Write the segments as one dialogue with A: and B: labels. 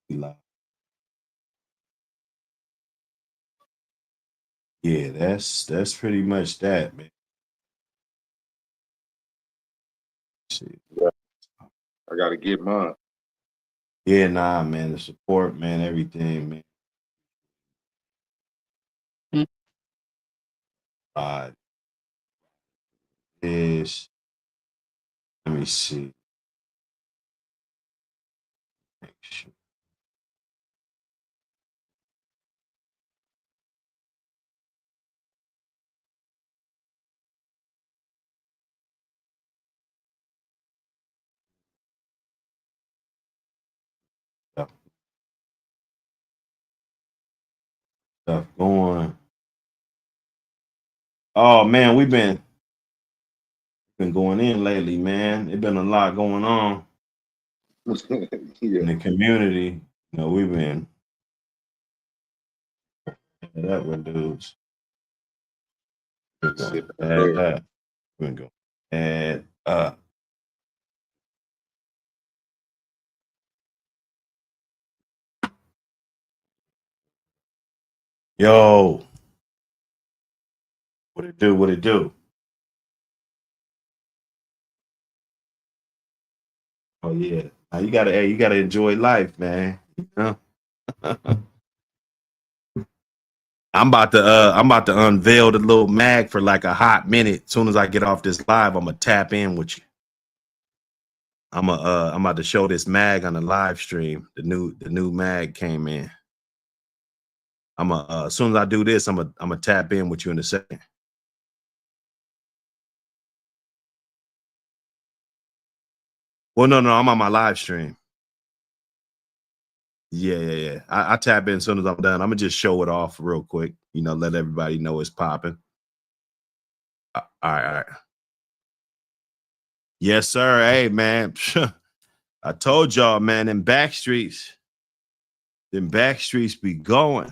A: Yeah, that's pretty much that, man. Shit.
B: Yeah. I gotta get mine.
A: Yeah, nah, man. The support, man, everything, man. Uh, is let me see. Make sure. Stuff, stuff going. Oh man, we've been going in lately, man. It's been a lot going on in the community. You know, we've been that with dudes. We're going to add that. We're going to add yo, what it do? What it do? Oh yeah. Now you gotta enjoy life, man. You know? I'm about to unveil the little mag for like a hot minute. As soon as I get off this live, I'm gonna tap in with you. I'm about to show this mag on the live stream. The new mag came in. As soon as I do this, I'm gonna tap in with you in a second. Well, no, I'm on my live stream. Yeah. I tap in as soon as I'm done. I'm gonna just show it off real quick. You know, let everybody know it's popping. All right. Yes, sir. Hey, man. I told y'all, man, them back streets be going.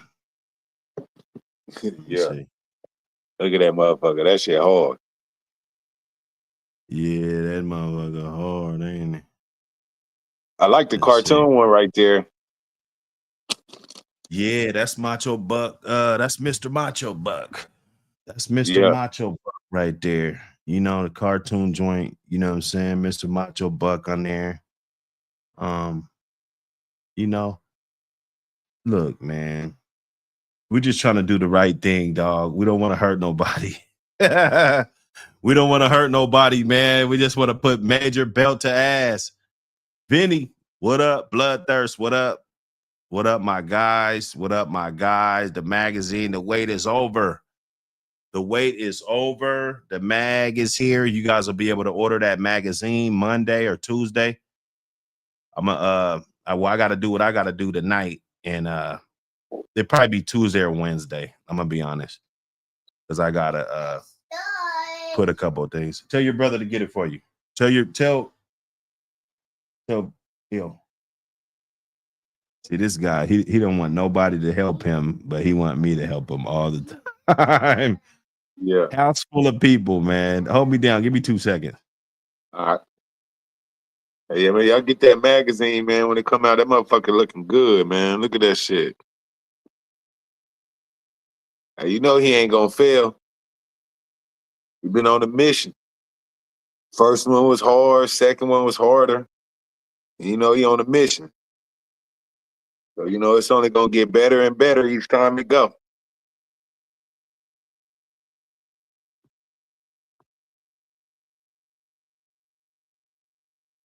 B: Yeah. Look at that motherfucker. That shit hard.
A: Yeah, that motherfucker hard, ain't it?
B: I like the cartoon one right there.
A: Yeah, that's Macho Buck. That's Mr. Macho Buck. That's Mr. Macho Buck right there. You know, the cartoon joint, you know what I'm saying? Mr. Macho Buck on there. You know, look, man. We're just trying to do the right thing, dog. We don't want to hurt nobody. We don't want to hurt nobody, man. We just want to put major belt to ass. Vinny, what up? Bloodthirst, what up? What up, my guys? What up, my guys? The magazine, the wait is over. The wait is over. The mag is here. You guys will be able to order that magazine Monday or Tuesday. I gotta do what I gotta do tonight. And it'll probably be Tuesday or Wednesday. I'm gonna be honest. Because I gotta put a couple of things. Tell your brother to get it for you. Tell Hill. See, this guy, he don't want nobody to help him, but he want me to help him all the time.
B: Yeah.
A: House full of people, man. Hold me down. Give me 2 seconds.
B: All right. Hey, man, y'all get that magazine, man. When it come out, that motherfucker looking good, man. Look at that shit. Hey, you know he ain't gonna fail. He been on a mission. First one was hard. Second one was harder. You know he on a mission. So, you know, it's only gonna get better and better each time it go.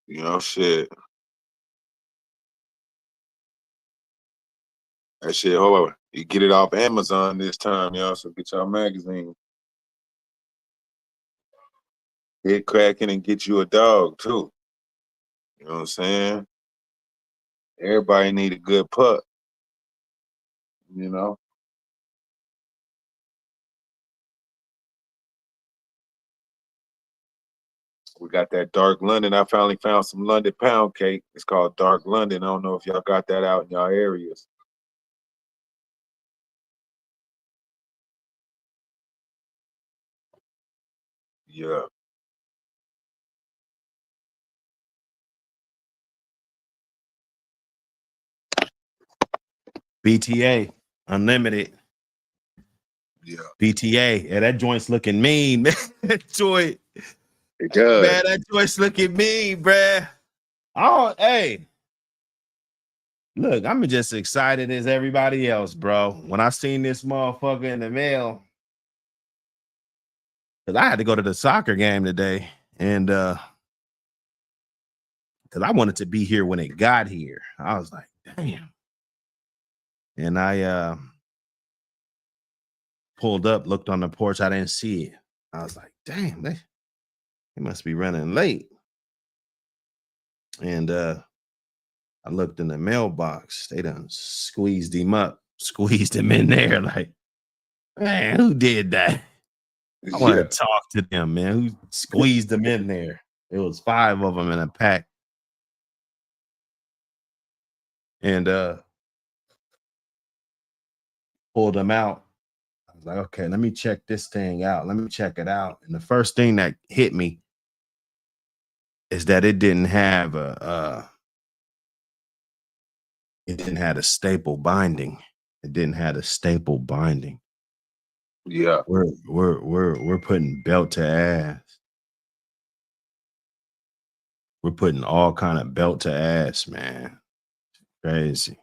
B: You know, shit. That shit, however, you get it off Amazon this time, y'all. So get y'all magazine. Get cracking and get you a dog too. You know what I'm saying? Everybody need a good pup. You know? We got that Dark London. I finally found some London pound cake. It's called Dark London. I don't know if y'all got that out in y'all areas. Yeah.
A: BTA Unlimited.
B: Yeah,
A: BTA. Yeah, that joint's looking mean, man. That joint,
B: it does.
A: man, that joint's looking mean, bruh. Oh, hey. Look, I'm just excited as everybody else, bro. When I seen this motherfucker in the mail, because I had to go to the soccer game today, and because I wanted to be here when it got here. I was like, damn. And I pulled up, looked on the porch, I didn't see it. I was like, damn, they must be running late. And I looked in the mailbox. They done squeezed him up, squeezed him in there. Like, man, who did that? I want to talk to them, man. Who squeezed them in there? It was 5 of them in a pack. And pulled them out. I was like, okay, let me check this thing out. Let me check it out. And the first thing that hit me is that it didn't have a staple binding. It didn't have a staple binding.
B: Yeah.
A: We're putting belt to ass. We're putting all kind of belt to ass, man. Crazy.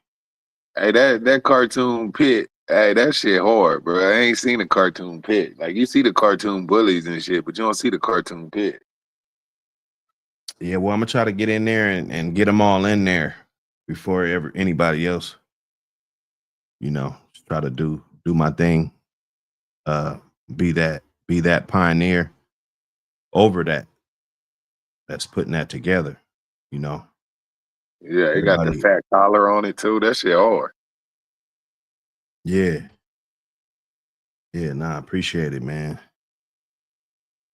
B: Hey, that cartoon pit, hey, that shit hard, bro. I ain't seen a cartoon pit. Like, you see the cartoon bullies and shit, but you don't see the cartoon pit.
A: Yeah, well, I'm gonna try to get in there and get them all in there before anybody else. You know, just try to do my thing. Be that pioneer over that's putting that together. You know.
B: Yeah, it got the fat collar on it too. That shit hard.
A: Yeah. Yeah, nah, I appreciate it, man.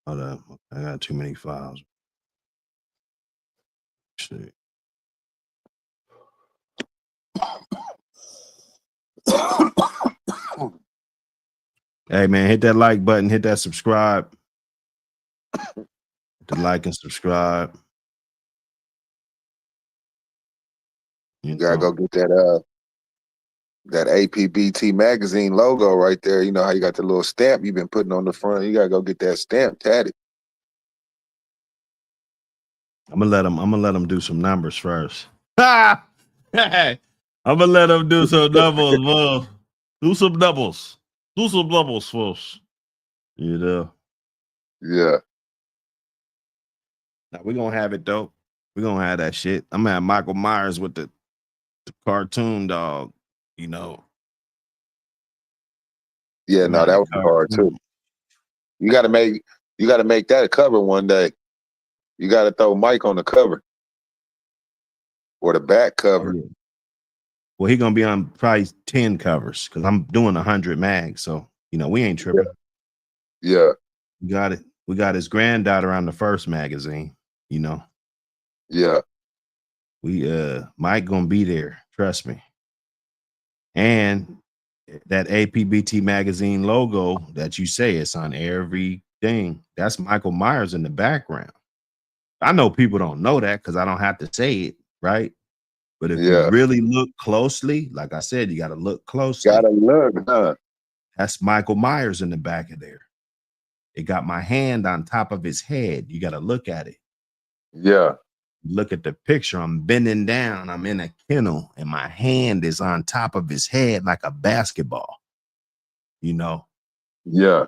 A: Hold up. I got too many files. Shit. Hey, man, hit that like button. Hit that subscribe. Hit the like and subscribe.
B: You gotta go get that APBT Magazine logo right there. You know how you got the little stamp you've been putting on the front. You gotta go get that stamp tatted.
A: I'm gonna let them do some numbers first. Hey, I'm gonna let them do some doubles, bro. Do some doubles. Do some doubles first. You know.
B: Yeah.
A: Now we're gonna have it though. We're gonna have that shit. I'm gonna have Michael Myers with the cartoon dog, you know.
B: Yeah, no, that was hard too. You gotta make that a cover one day. You gotta throw Mike on the cover. Or the back cover.
A: Oh, yeah. Well, he's gonna be on probably 10 covers because I'm doing 100 mags. So, you know, we ain't tripping.
B: Yeah.
A: We got it. We got his granddaughter on the first magazine, you know.
B: Yeah.
A: We Mike gonna be there, trust me. And that APBT magazine logo that you say it's on everything, that's Michael Myers in the background. I know people don't know that because I don't have to say it, right? But if you really look closely, like I said, you got to look closely.
B: Gotta look, huh?
A: That's Michael Myers in the back of there. It got my hand on top of his head. You got to look at it.
B: Yeah.
A: Look at the picture. I'm bending down. I'm in a kennel, and my hand is on top of his head like a basketball. You know?
B: Yeah.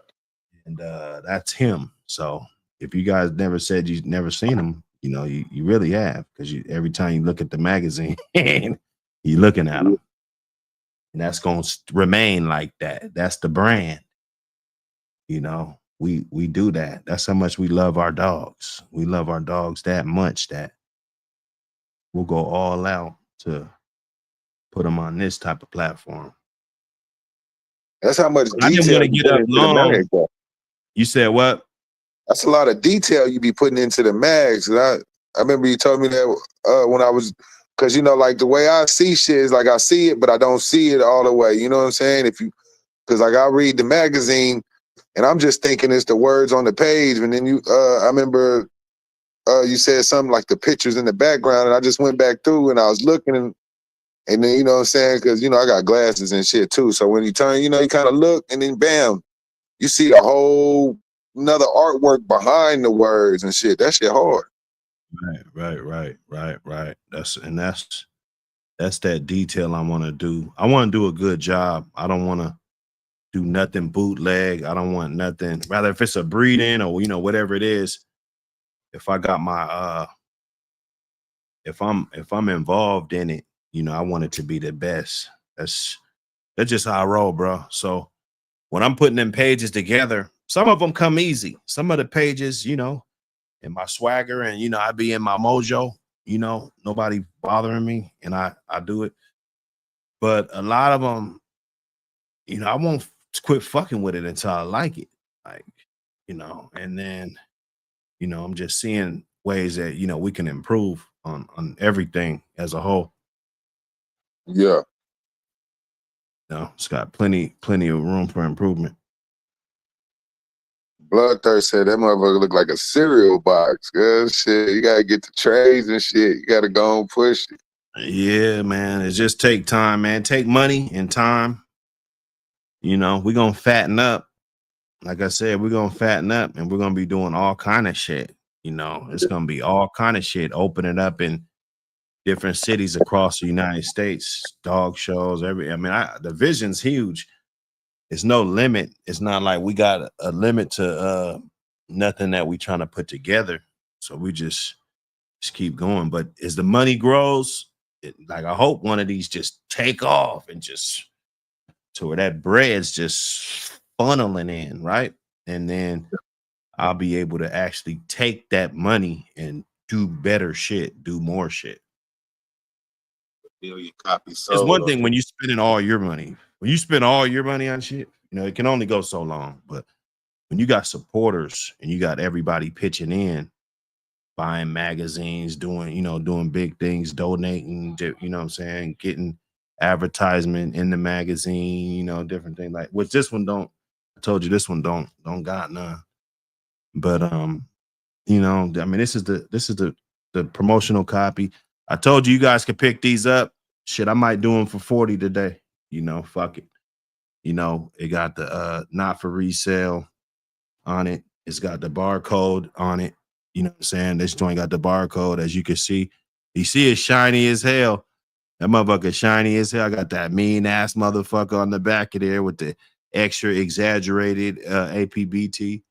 A: And that's him. So if you guys never said you've never seen him, you know, you really have, because every time you look at the magazine, you're looking at him. And that's going to remain like that. That's the brand. You know, we do that. That's how much we love our dogs. We love our dogs that much that we'll go all out to put them on this type of platform.
B: That's how much
A: I didn't
B: detail
A: want to
B: you
A: get
B: put
A: up
B: into the
A: long.
B: mag, though.
A: You said what?
B: That's a lot of detail you be putting into the mags. And I remember you told me that when I was, because, you know, like the way I see shit is like I see it, but I don't see it all the way. You know what I'm saying? Because like I read the magazine and I'm just thinking it's the words on the page. And then I remember you said something like the pictures in the background, and I just went back through and I was looking, and And then, you know what I'm saying? Because, you know, I got glasses and shit too. So when you turn, you know, you kind of look and then bam, you see the whole another artwork behind the words and shit. That shit hard.
A: Right. That's that detail I want to do. I want to do a good job. I don't want to do nothing bootleg. I don't want nothing. Rather, if it's a breeding or, you know, whatever it is, if I got my if I'm involved in it, you know, I want it to be the best. That's just how I roll, bro. So when I'm putting them pages together, some of them come easy. Some of the pages, you know, in my swagger and, you know, I be in my mojo, you know, nobody bothering me and I do it. But a lot of them, you know, I won't quit fucking with it until I like it. Like, you know, and then, you know, I'm just seeing ways that, you know, we can improve on everything as a whole.
B: Yeah.
A: You know, it's got plenty of room for improvement.
B: Bloodthirst said that motherfucker look like a cereal box. Good shit. You gotta get the trays and shit. You gotta go and push it.
A: Yeah, man. It just take time, man. Take money and time. You know, we're gonna fatten up. Like I said, we're gonna fatten up and we're gonna be doing all kind of shit. You know, it's gonna be all kind of shit opening up in different cities across the United States, dog shows, I mean, the vision's huge. It's no limit. It's not like we got a limit to nothing that we trying to put together. So we just keep going. But as the money grows, like I hope one of these just take off and just to where that bread's just funneling in, right? And then I'll be able to actually take that money and do better shit, do more shit.
B: Million copies
A: It's
B: sold.
A: one thing when you spending all your money. When you spend all your money on shit, you know, it can only go so long. But when you got supporters and you got everybody pitching in, buying magazines, doing big things, donating, you know what I'm saying, getting advertisement in the magazine, you know, different things like which this one don't. I told you this one don't got none. But you know, I mean, this is the promotional copy. I told you guys could pick these up. Shit, I might do them for 40 today. You know, fuck it. You know, it got the not for resale on it. It's got the barcode on it. You know what I'm saying? This joint got the barcode, as you can see. You see it's shiny as hell. That motherfucker shiny as hell. I got that mean ass motherfucker on the back of there with the extra exaggerated APBT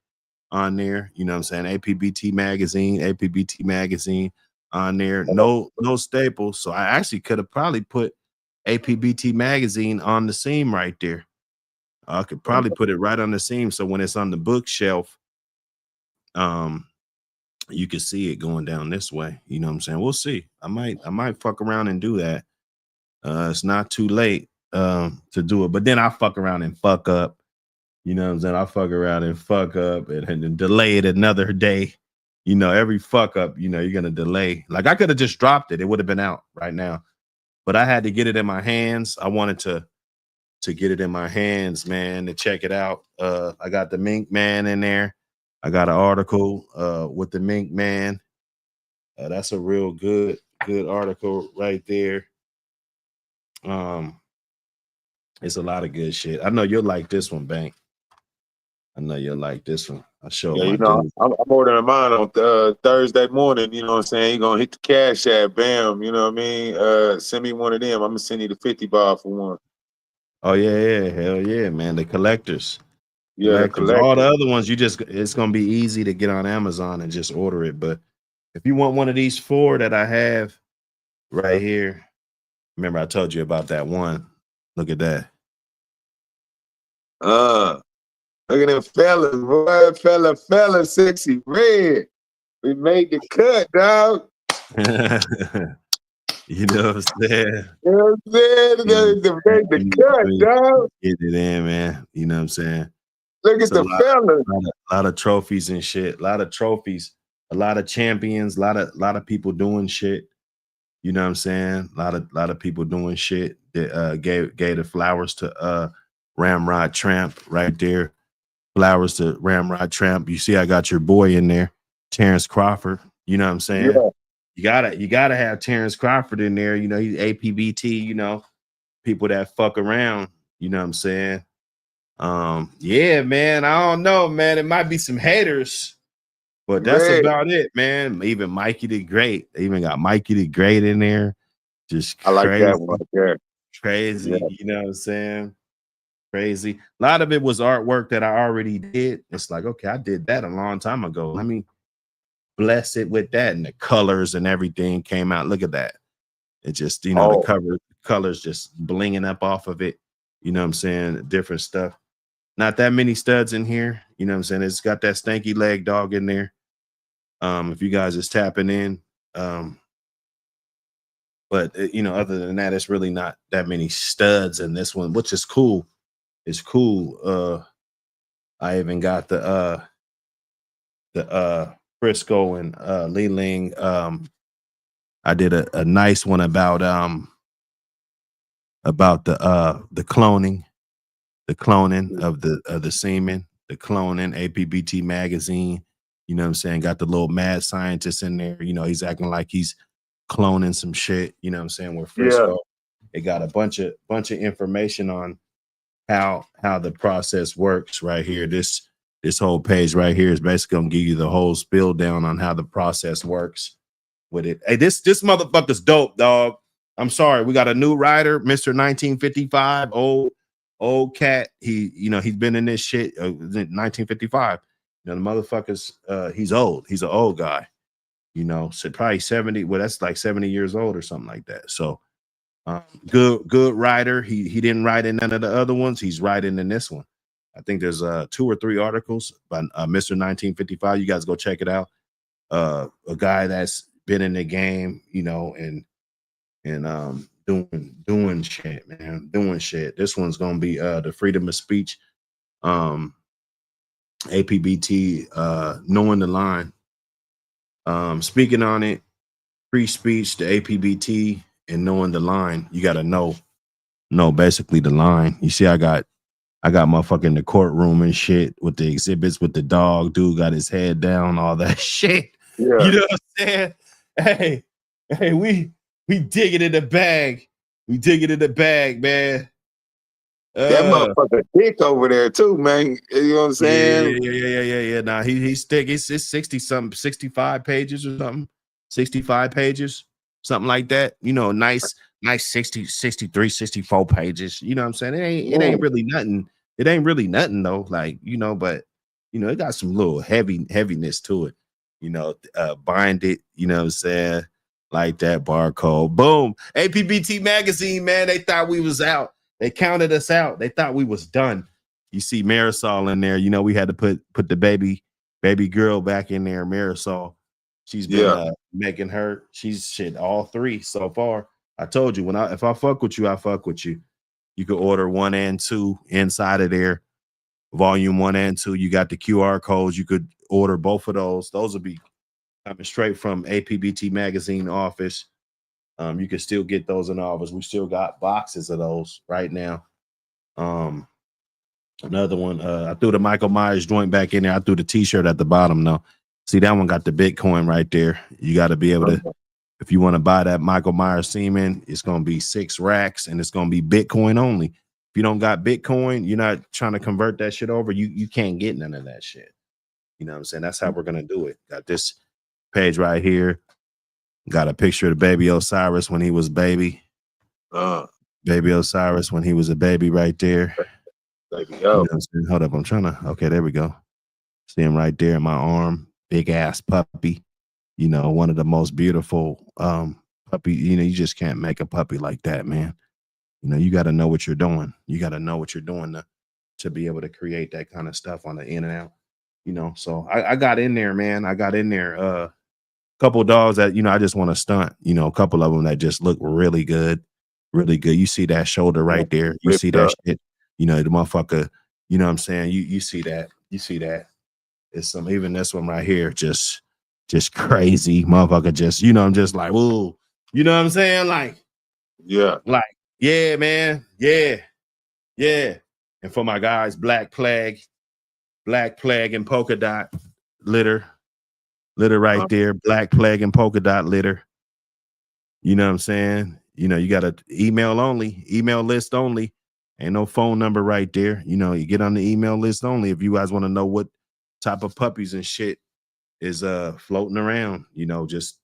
A: on there. You know what I'm saying? APBT Magazine on there. No staples. So I actually could have probably put APBT Magazine on the seam right there. I could probably put it right on the seam. So when it's on the bookshelf, you can see it going down this way. You know what I'm saying? We'll see. I might fuck around and do that. It's not too late to do it, but then I fuck around and fuck up. You know what I'm saying? I fuck around and fuck up and delay it another day. You know, every fuck up, you know, you're gonna delay. Like I could have just dropped it. It would have been out right now. But I had to get it in my hands. I wanted to get it in my hands, man, to check it out. I got the Mink Man in there. I got an article with the Mink Man. That's a real good article right there. It's a lot of good shit. I know you'll like this one, Bank. I know you'll like this one. I showed
B: Yeah,
A: my
B: you know,
A: dude.
B: I'm ordering mine on Thursday morning. You know what I'm saying? You're going to hit the cash app, bam. You know what I mean? Send me one of them. I'm going to send you the 50 bar for one.
A: Oh yeah, hell yeah, man. The collectors.
B: Yeah, the
A: All the
B: collector.
A: other ones, it's gonna be easy to get on Amazon and just order it. But if you want one of these 4 that I have right here, remember I told you about that one. Look at that.
B: Look at them fellas, boy. Fella, sexy red. We made the cut, dog.
A: You know what I'm saying?
B: You know what I'm saying? They made the cut, dog.
A: Get it in, man. You know what I'm saying?
B: Look
A: It's
B: at the fellas.
A: a lot of trophies and shit. A lot of trophies, a lot of champions, a lot of people doing shit. You know what I'm saying? A lot of people doing shit that gave the flowers to Ramrod Tramp right there. Flowers to Ramrod Tramp. You see, I got your boy in there, Terrence Crawford. You know what I'm saying?
B: Yeah.
A: You gotta have Terrence Crawford in there. You know, he's APBT, you know, people that fuck around, you know what I'm saying? Yeah, man. I don't know, man. It might be some haters, but that's
B: Red.
A: about it, man. Even Mikey the Great. They even got Mikey the Great in there. Just
B: I like
A: crazy,
B: that one there.
A: crazy,
B: Yeah.
A: you know what I'm saying? Crazy. A lot of it was artwork that I already did. It's like, okay, I did that a long time ago. Let me bless it with that. And the colors and everything came out. Look at that. It just, you know, the colors just blinging up off of it. You know what I'm saying? Different stuff. Not that many studs in here. You know what I'm saying? It's got that stanky leg dog in there. If you guys is tapping in. But you know, other than that, it's really not that many studs in this one, which is cool. It's cool. I even got the Frisco and Lee Ling. I did a nice one about the cloning of the semen, the cloning, APBT Magazine. You know what I'm saying? Got the little mad scientist in there. You know, he's acting like he's cloning some shit. You know what I'm saying? With Frisco.
B: Yeah.
A: It got a bunch of information on how the process works right here. This whole page right here is basically gonna give you the whole spill down on how the process works with it. Hey, this motherfucker's dope, dog. I'm sorry, we got a new writer, Mr. 1955, old cat. He's been in this shit 1955. You know, the motherfucker's he's old. He's an old guy. You know, so probably 70. Well, that's like 70 years old or something like that. So good writer. He didn't write in none of the other ones. He's writing in this one. I think there's 2 or 3 articles by Mr. 1955. You guys go check it out. A guy that's been in the game, you know, and doing shit, man, doing shit. This one's gonna be the freedom of speech, APBT, knowing the line, speaking on it, free speech, the APBT, and knowing the line. You got to know basically the line. You see, I got motherfucking in the courtroom and shit with the exhibits with the dog. Dude got his head down, all that shit.
B: Yeah.
A: You know what I'm saying? Hey, we dig it in the bag. We dig it in the bag, man.
B: That motherfucker thick over there too, man. You know what I'm saying?
A: Yeah. Nah, he's thick. It's 60 something, 65 pages or something. 65 pages, something like that. You know, nice 60, 63, 64 pages. You know what I'm saying? It ain't really nothing. It ain't really nothing though. Like, you know, but you know, it got some little heaviness to it. You know, bind it, you know what I'm saying? Like that barcode. Boom. APBT Magazine, man. They thought we was out. They counted us out. They thought we was done. You see Marisol in there. You know, we had to put the baby girl back in there. Marisol. She's been making her. She's shit all 3 so far. I told you if I fuck with you, I fuck with you. You could order 1 and 2 inside of there. Volume 1 and 2. You got the QR codes. You could order both of those. Those will be coming straight from APBT Magazine office. You can still get those in the office. We still got boxes of those right now. Another one, I threw the Michael Myers joint back in there. I threw the t-shirt at the bottom though. See, that one got the Bitcoin right there. You got to be able to, if you want to buy that Michael Myers semen, it's going to be 6 racks and it's going to be Bitcoin only. If you don't got Bitcoin, you're not trying to convert that shit over. You can't get none of that shit. You know what I'm saying? That's how we're going to do it. Got this page right here. Got a picture of the baby Osiris when he was baby. Baby Osiris when he was a baby right there.
B: Baby,
A: you know what I'm saying? Hold up. I'm trying to. Okay, there we go. See him right there in my arm. Big ass puppy. You know, one of the most beautiful puppy. You know, you just can't make a puppy like that, man. You know, you got to know what you're doing. You got to know what you're doing to be able to create that kind of stuff on the in and out. You know, so I got in there, man. I got in there. Couple of dogs that, you know, I just want to stunt, you know, a couple of them that just look really good. You see that shoulder right there. You see that shit, you know, the motherfucker, you know what I'm saying? You see that. It's some, even this one right here, just crazy motherfucker. Just, you know, I'm just like, ooh, you know what I'm saying? Like, yeah, man. Yeah. And for my guys, Black Plague and polka dot litter right there. Black Plague and polka dot litter. You know what I'm saying? You know, you got to email list only. Ain't no phone number right there. You know, you get on the email list only if you guys want to know what type of puppies and shit is floating around. You know, just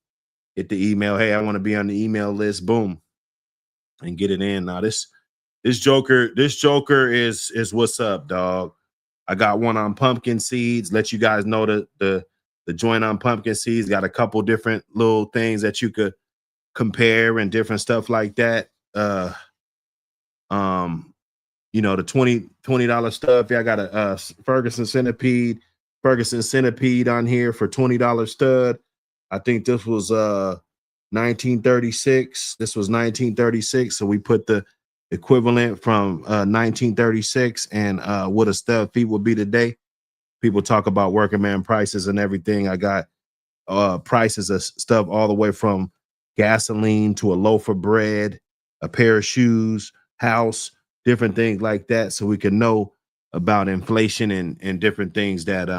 A: hit the email. Hey, I want to be on the email list. Boom, and get it in. Now this Joker is what's up, dog. I got one on pumpkin seeds. Let you guys know the joint on pumpkin seeds. Got a couple different little things that you could compare and different stuff like that. You know, the $20 stuff. Yeah, I got a Ferguson centipede on here for $20 stud. I think this was 1936. This was 1936. So we put the equivalent from 1936 and what a stud feet would be today. People talk about working man prices and everything. I got prices of stuff all the way from gasoline to a loaf of bread, a pair of shoes, house, different things like that, so we can know about inflation and different things that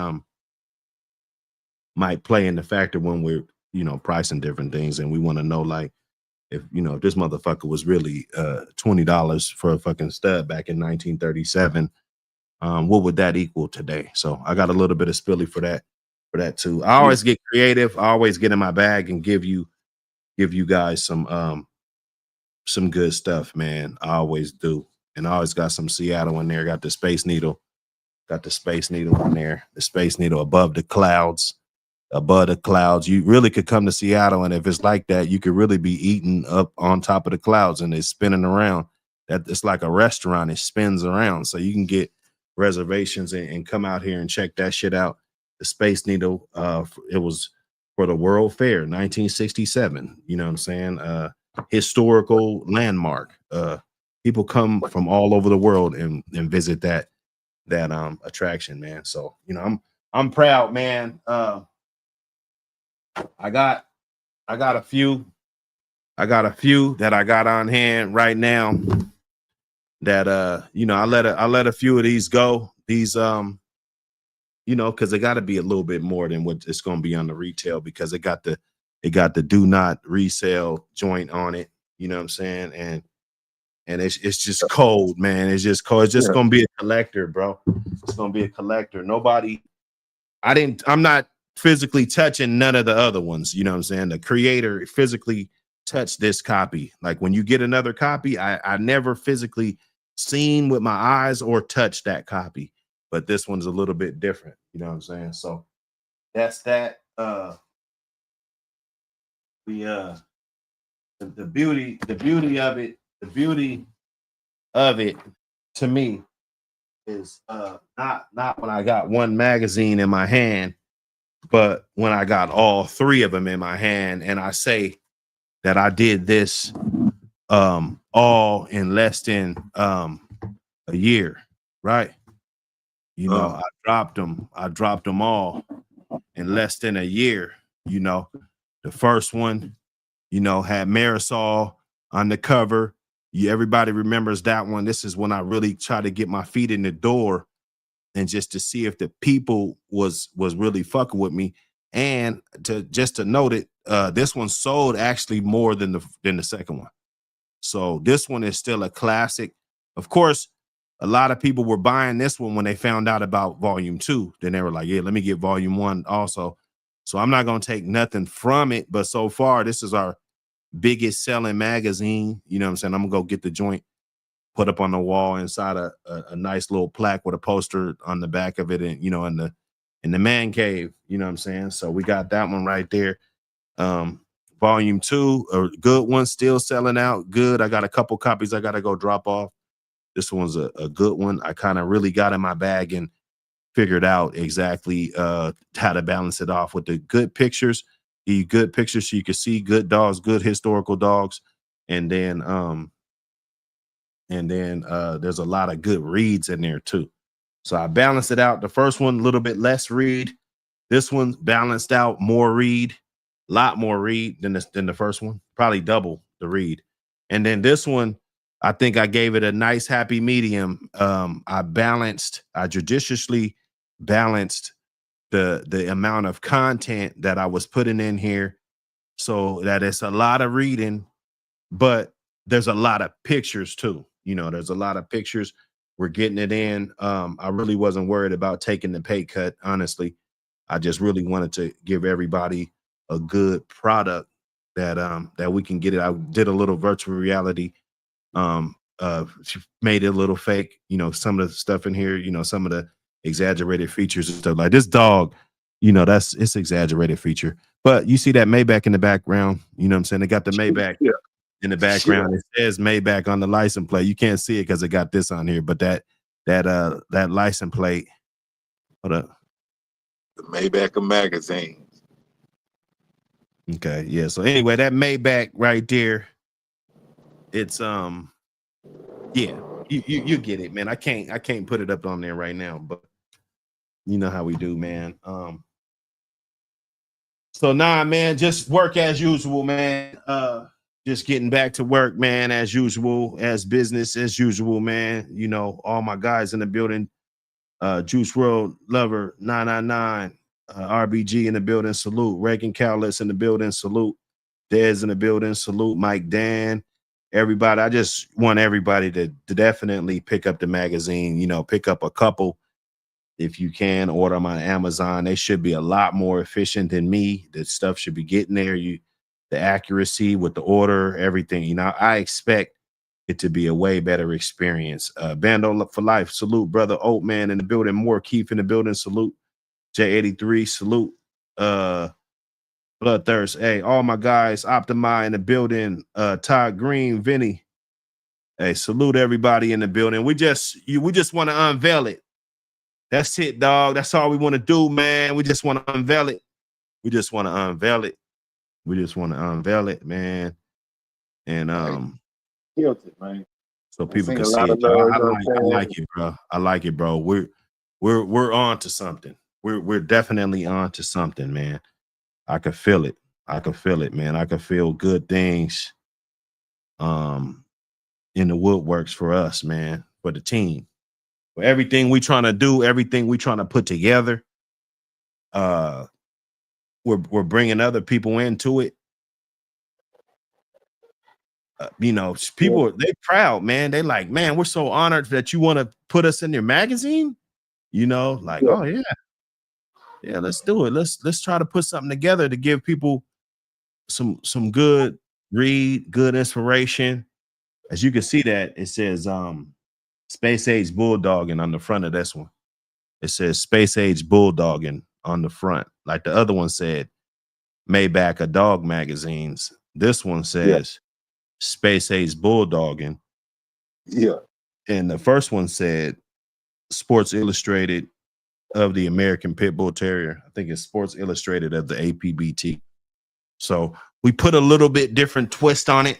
A: might play in the factor when we're, you know, pricing different things. And we want to know, like, if, you know, if this motherfucker was really $20 for a fucking stud back in 1937, what would that equal today? So I got a little bit of spilly for that too. I always get creative. I always get in my bag and give you guys some good stuff, man. I always do. And I always got some Seattle in there. Got the Space Needle. Got the Space Needle in there. The Space Needle above the clouds. Above the clouds. You really could come to Seattle, and if it's like that, you could really be eating up on top of the clouds and it's spinning around. That it's like a restaurant. It spins around. So you can get reservations and come out here and check that shit out. The Space Needle, it was for the World Fair, 1967. You know what I'm saying? Historical landmark. People come from all over the world and visit that attraction, man. So, you know, I'm proud, man. I got a few that I got on hand right now that you know, I let a few of these go. These you know, because they got to be a little bit more than what it's going to be on the retail, because it got the do not resell joint on it. You know what I'm saying? And it's just cold, man. It's just cold. It's just gonna be a collector, bro. It's gonna be a collector. I'm not physically touching none of the other ones. You know what I'm saying? The creator physically touched this copy. Like when you get another copy, I never physically seen with my eyes or touched that copy. But this one's a little bit different. You know what I'm saying? So that's that. The beauty of it to me is not when I got one magazine in my hand, but when I got all three of them in my hand. And I say that I did this all in less than a year, right? You know, I dropped them all in less than a year. You know, the first one, you know, had Marisol on the cover. Everybody remembers that one. This is when I really tried to get my feet in the door and just to see if the people was really fucking with me. And to note it, this one sold actually more than the second one. So this one is still a classic. Of course, a lot of people were buying this one when they found out about volume 2. Then they were like, yeah, let me get volume 1 also. So I'm not going to take nothing from it. But so far, this is our biggest selling magazine. You know what I'm saying? I'm going to go get the joint put up on the wall inside a nice little plaque with a poster on the back of it, and, you know, in the man cave. You know what I'm saying? So we got that one right there. Volume 2, a good one, still selling out good. I got a couple copies I got to go drop off. This one's a good one. I kind of really got in my bag and figured out exactly how to balance it off with the good pictures. Good pictures so you can see good dogs, good historical dogs. And then there's a lot of good reads in there too. So I balanced it out. The first one, a little bit less read. This one balanced out, more read, a lot more read than the first one, probably double the read. And then this one, I think I gave it a nice happy medium. I judiciously balanced the amount of content that I was putting in here, so that it's a lot of reading but there's a lot of pictures too. You know, there's a lot of pictures. We're getting it in. I really wasn't worried about taking the pay cut, honestly. I just really wanted to give everybody a good product that we can get it. I did a little virtual reality. She made it a little fake, you know, some of the stuff in here, you know, some of the exaggerated features and stuff. Like this dog, you know, it's exaggerated feature. But you see that Maybach in the background, you know what I'm saying? They got the Maybach in the background. It says Maybach on the license plate. You can't see it because it got this on here, but that license plate. Hold up.
B: The Maybach Magazine.
A: Okay, yeah. So anyway, that Maybach right there, it's yeah, you get it, man. I can't put it up on there right now, but you know how we do, man. So nah, man, just work as usual, man. Just getting back to work, man, as usual, as business as usual, man. You know, all my guys in the building, Juice World Lover 999, RBG in the building, salute. Reagan Cowlitz in the building, salute. Dez in the building, salute. Mike Dan, everybody. I just want everybody to definitely pick up the magazine, you know, pick up a couple if you can. Order them on Amazon. They should be a lot more efficient than me. The stuff should be getting there. The accuracy with the order, everything. You know, I expect it to be a way better experience. Bando for life, salute. Brother Oatman in the building, More Keith in the building, salute. J83, salute. Bloodthirst, hey, all my guys, Optimi in the building, Todd Green, Vinny. Hey, salute everybody in the building. We just want to unveil it. That's it, dog. That's all we want to do, man. We just want to unveil it. We just want to unveil it. We just want to unveil it, man. And
B: Killed it, man.
A: so people can see it. I like it, bro. I like it, bro. We're on to something. We're definitely on to something, man. I can feel it. I can feel it, man. I can feel good things in the woodworks for us, man, for the team. For everything we trying to do, everything we trying to put together. We're bringing other people into it. You know, people, they proud, man. They like, man, we're so honored that you want to put us in your magazine. You know, like, oh yeah, let's do it. Let's try to put something together to give people some good read, good inspiration. As you can see that it says Space Age Bulldogging on the front of this one. It says Space Age Bulldogging on the front. Like the other one said Maybach a dog magazines. This one says Space Age Bulldogging.
B: Yeah.
A: And the first one said Sports Illustrated of the American Pit Bull Terrier. I think it's Sports Illustrated of the APBT. So we put a little bit different twist on it.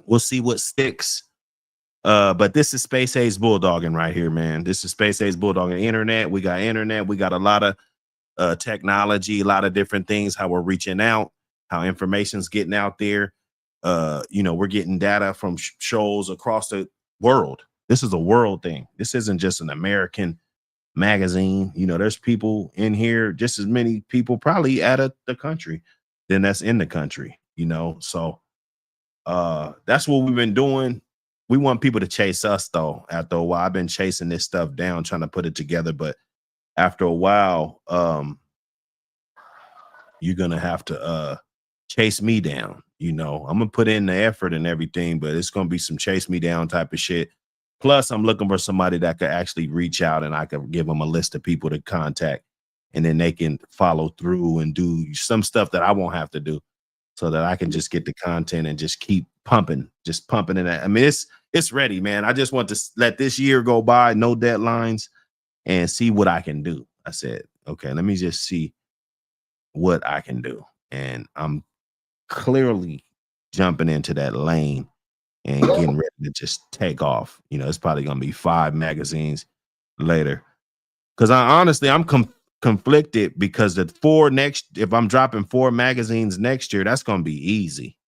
A: We'll see what sticks. But this is Space Age Bulldogging right here, man. This is Space Age Bulldogging. Internet. We got a lot of technology, a lot of different things, how we're reaching out, how information's getting out there. You know, we're getting data from shows across the world. This is a world thing. This isn't just an American magazine. You know, there's people in here, just as many people probably out of the country than that's in the country, you know. So that's what we've been doing. We want people to chase us though. After a while, I've been chasing this stuff down, trying to put it together, but after a while, you're gonna have to chase me down. You know, I'm gonna put in the effort and everything, but it's gonna be some chase me down type of shit. Plus, I'm looking for somebody that could actually reach out and I could give them a list of people to contact, and then they can follow through and do some stuff that I won't have to do, so that I can just get the content and just keep pumping in that. I mean, it's ready, man. I just want to let this year go by, no deadlines, and see what I can do. I said, okay, let me just see what I can do. And I'm clearly jumping into that lane and getting ready to just take off. You know, it's probably going to be 5 magazines later. Because I'm conflicted because if I'm dropping 4 magazines next year, that's going to be easy.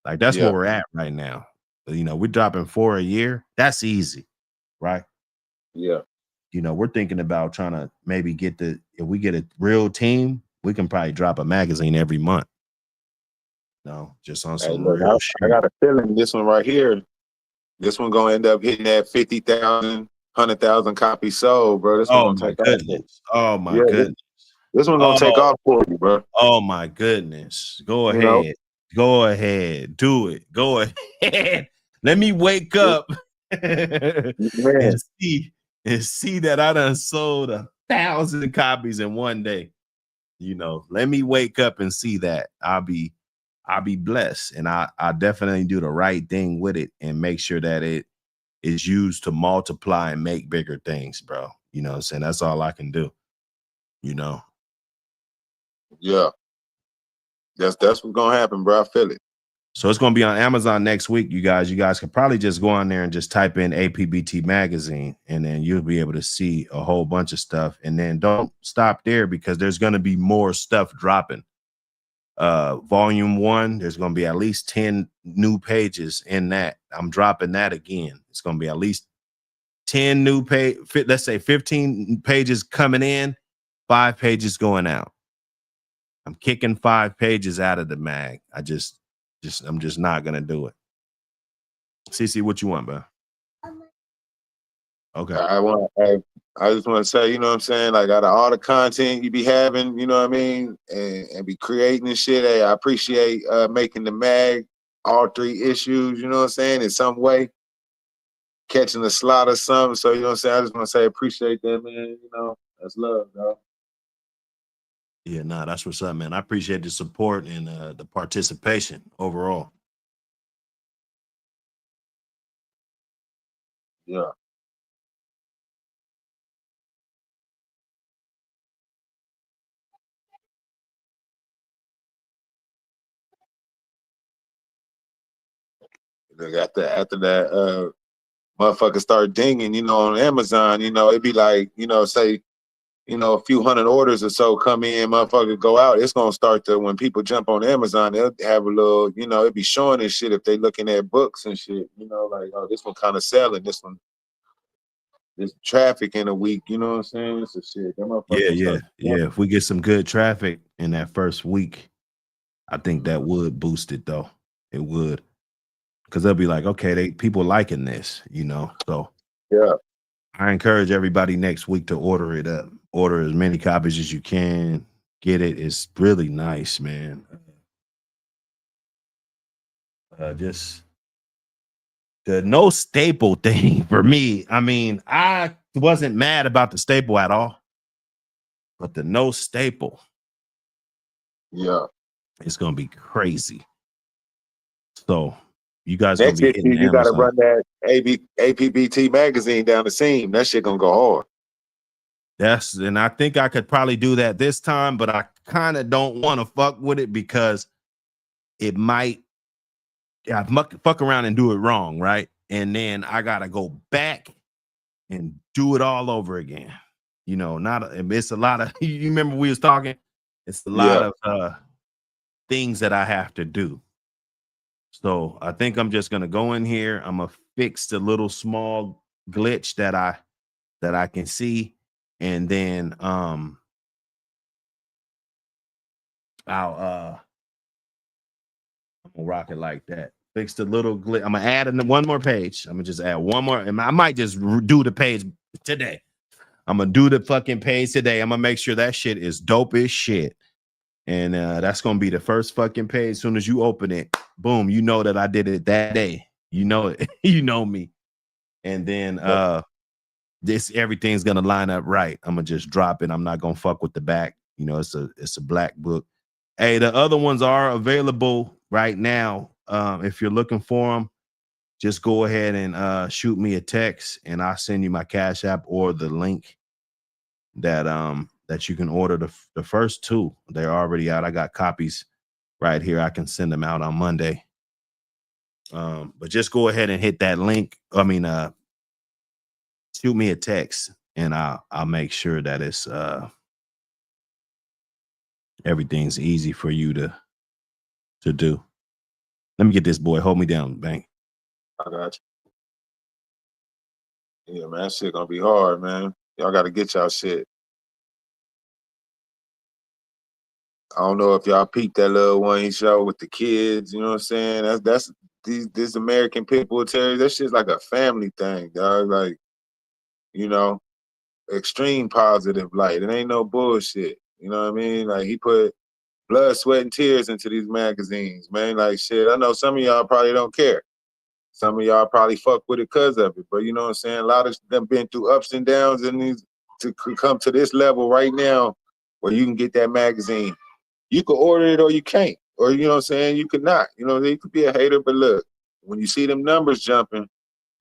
A: Like that's where we're at right now. You know, we're dropping 4 a year. That's easy, right?
B: Yeah.
A: You know, we're thinking about trying to maybe if we get a real team, we can probably drop a magazine every month. No, just on
B: Hey,
A: some
B: look,
A: real
B: I
A: shit.
B: got a feeling this one right here, this one gonna end up hitting that 50,000, 100,000 copies sold, bro. This one
A: Oh
B: gonna
A: my
B: take off for you.
A: goodness. Oh my
B: Yeah,
A: goodness.
B: this one gonna take
A: Oh,
B: off for you, bro.
A: oh my goodness. Go
B: You know,
A: ahead. Go ahead. Do it. Go ahead. Let me wake up and
B: man.
A: see that I done sold 1,000 copies in one day. You know, let me wake up and see that. I'll be blessed. And I definitely do the right thing with it and make sure that it is used to multiply and make bigger things, bro. You know what I'm saying? That's all I can do, you know.
B: Yeah, that's what's gonna happen, bro. I feel it.
A: So it's going to be on Amazon next week, you guys. You guys can probably just go on there and just type in APBT Magazine, and then you'll be able to see a whole bunch of stuff. And then don't stop there, because there's going to be more stuff dropping. Volume 1, there's going to be at least 10 new pages in that. I'm dropping that again. It's going to be at least 10 new let's say 15 pages coming in, 5 pages going out. I'm kicking 5 pages out of the mag. I'm just not gonna do it. CC, what you want, bro? Okay.
B: I just want to say, you know what I'm saying? Like, out of all the content you be having, you know what I mean, and be creating and shit. Hey, I appreciate making the mag, all 3 issues. You know what I'm saying? In some way, catching a slot or something. So, you know what I'm saying? I just want to say, appreciate that, man. You know, that's love, dog.
A: Yeah, nah, that's what's up, man. I appreciate the support and the participation overall.
B: Yeah. Like, after that, motherfuckers start dinging, you know, on Amazon, you know, it'd be like, you know, say, you know, a few hundred orders or so come in, motherfucker go out. It's gonna start to, when people jump on Amazon, they'll have a little, you know, it'd be showing this shit if they looking at books and shit, you know, like, oh, this one kind of selling, this traffic in a week, you know what I'm saying? It's a shit. That motherfucker gonna start.
A: Yeah. If we get some good traffic in that first week, I think that would boost it, though. It would, because they'll be like, okay, people liking this, you know. So
B: Yeah.
A: I encourage everybody next week to order it up. Order as many copies as you can. Get it. It's really nice, man. Just the no staple thing for me. I mean, I wasn't mad about the staple at all, but the no staple,
B: Yeah.
A: it's gonna be crazy. So you guys gonna
B: Next
A: be
B: issue,
A: hitting
B: you gotta
A: Amazon.
B: run that APBT magazine down the seam. That shit gonna go hard.
A: And I think I could probably do that this time, but I kind of don't want to fuck with it, because it might, fuck around and do it wrong, right? And then I gotta go back and do it all over again. You know, it's a lot of you remember we was talking? It's a lot
B: Yeah.
A: of things that I have to do. So I think I'm just gonna go in here. I'm gonna fix the little small glitch that I can see, and then I'm gonna rock it like that. Fix the little glitch. I'm gonna add in one more page. I'm gonna just add one more, and I might just do the page today. I'm gonna do the fucking page today. I'm gonna make sure that shit is dope as shit. And that's gonna be the first fucking page. As soon as you open it, boom, you know that I did it that day. You know it. You know me. And then everything's gonna line up right. I'm gonna just drop it. I'm not gonna fuck with the back. You know, it's a black book. Hey, the other ones are available right now. If you're looking for them, just go ahead and shoot me a text, and I'll send you my Cash App or the link that you can order the first 2. They're already out. I got copies right here. I can send them out on Monday. But just go ahead and hit that link. I mean, shoot me a text, and I'll make sure that it's everything's easy for you to do. Let me get this boy. Hold me down, Bank.
B: I got you. Yeah, man, that shit gonna be hard, man. Y'all gotta get y'all shit. I don't know if y'all peeped that little one he showed with the kids. You know what I'm saying? That's this American Pit Bull Terrier. That shit's like a family thing, dog. Like, you know, extreme positive light. It ain't no bullshit. You know what I mean? Like, he put blood, sweat, and tears into these magazines, man. Like, shit, I know some of y'all probably don't care. Some of y'all probably fuck with it because of it. But you know what I'm saying? A lot of them been through ups and downs and these to come to this level right now where you can get that magazine. You could order it or you can't. Or you know what I'm saying? You could not. You know, you could be a hater, but look, when you see them numbers jumping,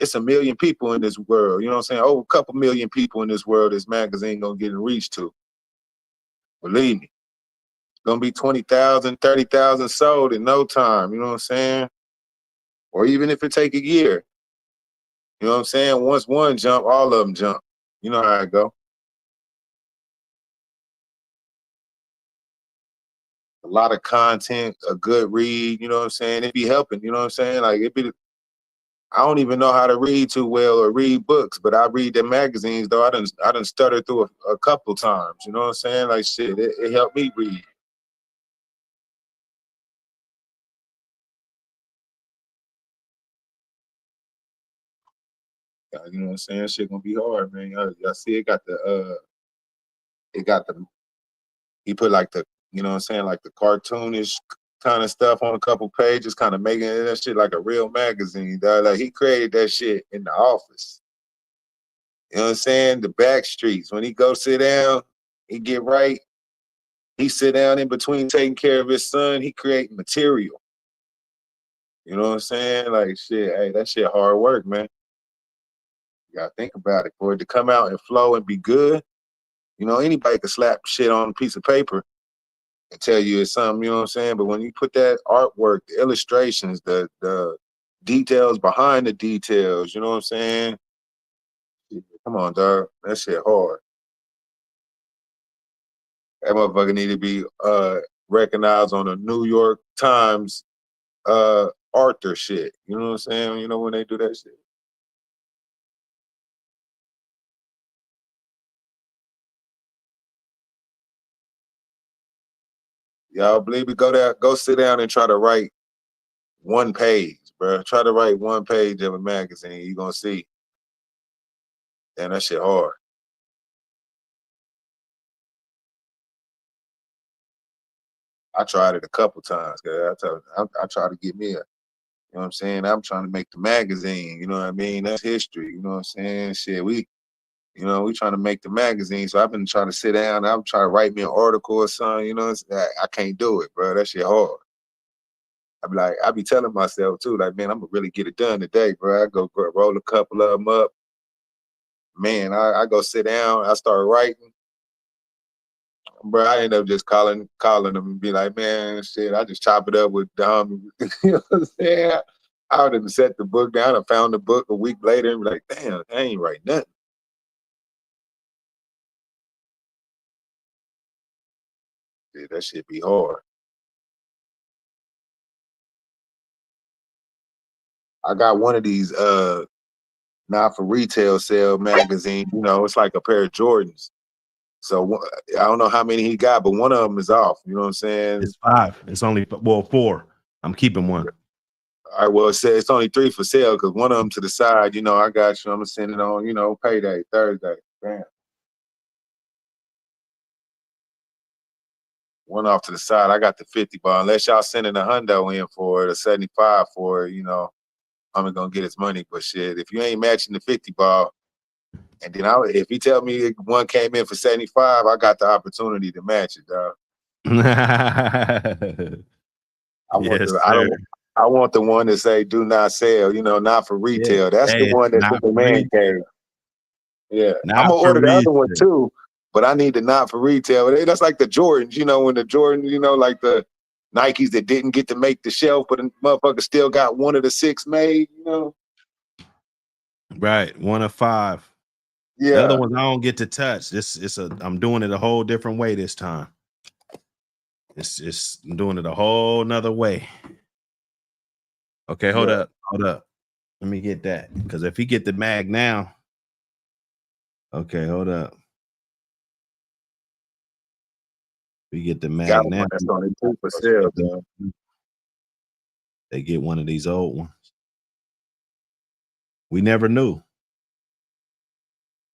B: it's a million people in this world. You know what I'm saying? Over a couple million people in this world this magazine gonna get reached to. Believe me. It's gonna be 20,000, 30,000 sold in no time. You know what I'm saying? Or even if it take a year. You know what I'm saying? Once one jump, all of them jump. You know how it go. A lot of content, a good read, you know what I'm saying? It be helping, you know what I'm saying? Like I don't even know how to read too well or read books, but I read the magazines though. I done stuttered through a couple times, you know what I'm saying? Like shit, it helped me read. You know what I'm saying? Shit gonna be hard, man. Y'all see it got the he put like the, you know what I'm saying, like the cartoonish kind of stuff on a couple pages, kind of making that shit like a real magazine, dog. Like he created that shit in the office. You know what I'm saying? The back streets. When he go sit down, he get right. He sit down in between taking care of his son. He create material. You know what I'm saying? Like shit, hey, that shit hard work, man. You gotta think about it. For it to come out and flow and be good, you know, anybody could slap shit on a piece of paper and tell you it's something, you know what I'm saying? But when you put that artwork, the illustrations, the details behind the details, you know what I'm saying? Come on, dog. That shit hard. That motherfucker need to be recognized on the New York Times Arthur shit. You know what I'm saying? You know when they do that shit. Y'all believe me? Go there, go sit down and try to write one page, bro. Try to write one page of a magazine. You gonna see. Damn, that shit hard. I tried it a couple times, cause I try to get me a, you know what I'm saying? I'm trying to make the magazine, you know what I mean? That's history, you know what I'm saying? Shit, you know, we trying to make the magazine. So I've been trying to sit down, I'm trying to write me an article or something, you know, I can't do it, bro. That shit hard. I be telling myself too, like, man, I'm gonna really get it done today, bro. I go roll a couple of them up. Man, I go sit down, I start writing. Bro, I end up just calling them and be like, man, shit, I just chop it up with Dom. You know what I'm saying? I would have set the book down and found the book a week later and be like, damn, I ain't write nothing. Yeah, that shit be hard. I got one of these not for retail sale magazine, you know, it's like a pair of Jordans. So I don't know how many he got, but one of them is off. You know what I'm saying?
A: It's 5. It's only, well, 4. I'm keeping one.
B: All right, well, it's only 3 for sale because one of them to the side, you know, I got you. I'm gonna send it on, you know, payday, Thursday. Bam. One off to the side. I got the 50 ball. Unless y'all sending a hundo in for it, a 75 for it, you know, I'm gonna get his money. But shit, if you ain't matching the 50 ball, and then if you tell me one came in for 75, I got the opportunity to match it, dog. I want
A: Yes,
B: the I
A: sir.
B: don't I want the one that say do not sell, you know, not for
A: Yeah.
B: retail. That's the
A: Hey,
B: one that's in
A: not
B: the
A: for
B: man
A: retail.
B: cave. Yeah. I'm
A: Not
B: gonna
A: for
B: order the other one
A: retail.
B: too, but I need the not for retail. That's like the Jordans, you know, when the Jordan, you know, like the Nikes that didn't get to make the shelf, but the motherfucker still got one of the 6 made, you know?
A: Right. 1 of 5. The other
B: Yeah.
A: ones I don't get to touch. I'm doing it a whole different way this time. I'm doing it a whole nother way. Okay, hold
B: Yeah.
A: up. Hold up. Let me get that. Because if he get the mag now, okay, hold up. We get the
B: Got
A: mag
B: one
A: now.
B: that's only 2 for sale, though.
A: They get one of these old ones. We never knew.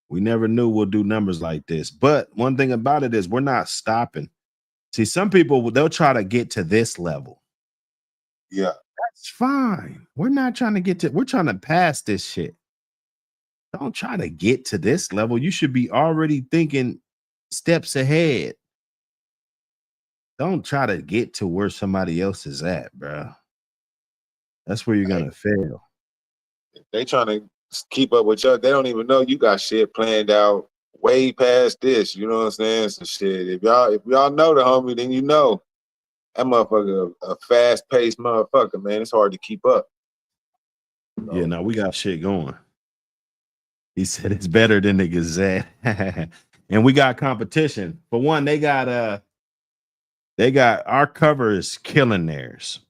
A: We never knew we'll do numbers like this. But one thing about it is we're not stopping. See, some people, they'll try to get to this level.
B: Yeah.
A: That's fine. We're not trying to get to, we're trying to pass this shit. Don't try to get to this level. You should be already thinking steps ahead. Don't try to get to where somebody else is at, bro. That's where you're going to fail.
B: They trying to keep up with you. They don't even know you got shit planned out way past this. You know what I'm saying? So shit. If y'all know the homie, then you know that motherfucker a fast-paced motherfucker, man. It's hard to keep up.
A: Yeah, no, we got shit going. He said it's better than the Gazette. And we got competition. For one, they got our cover is killing theirs.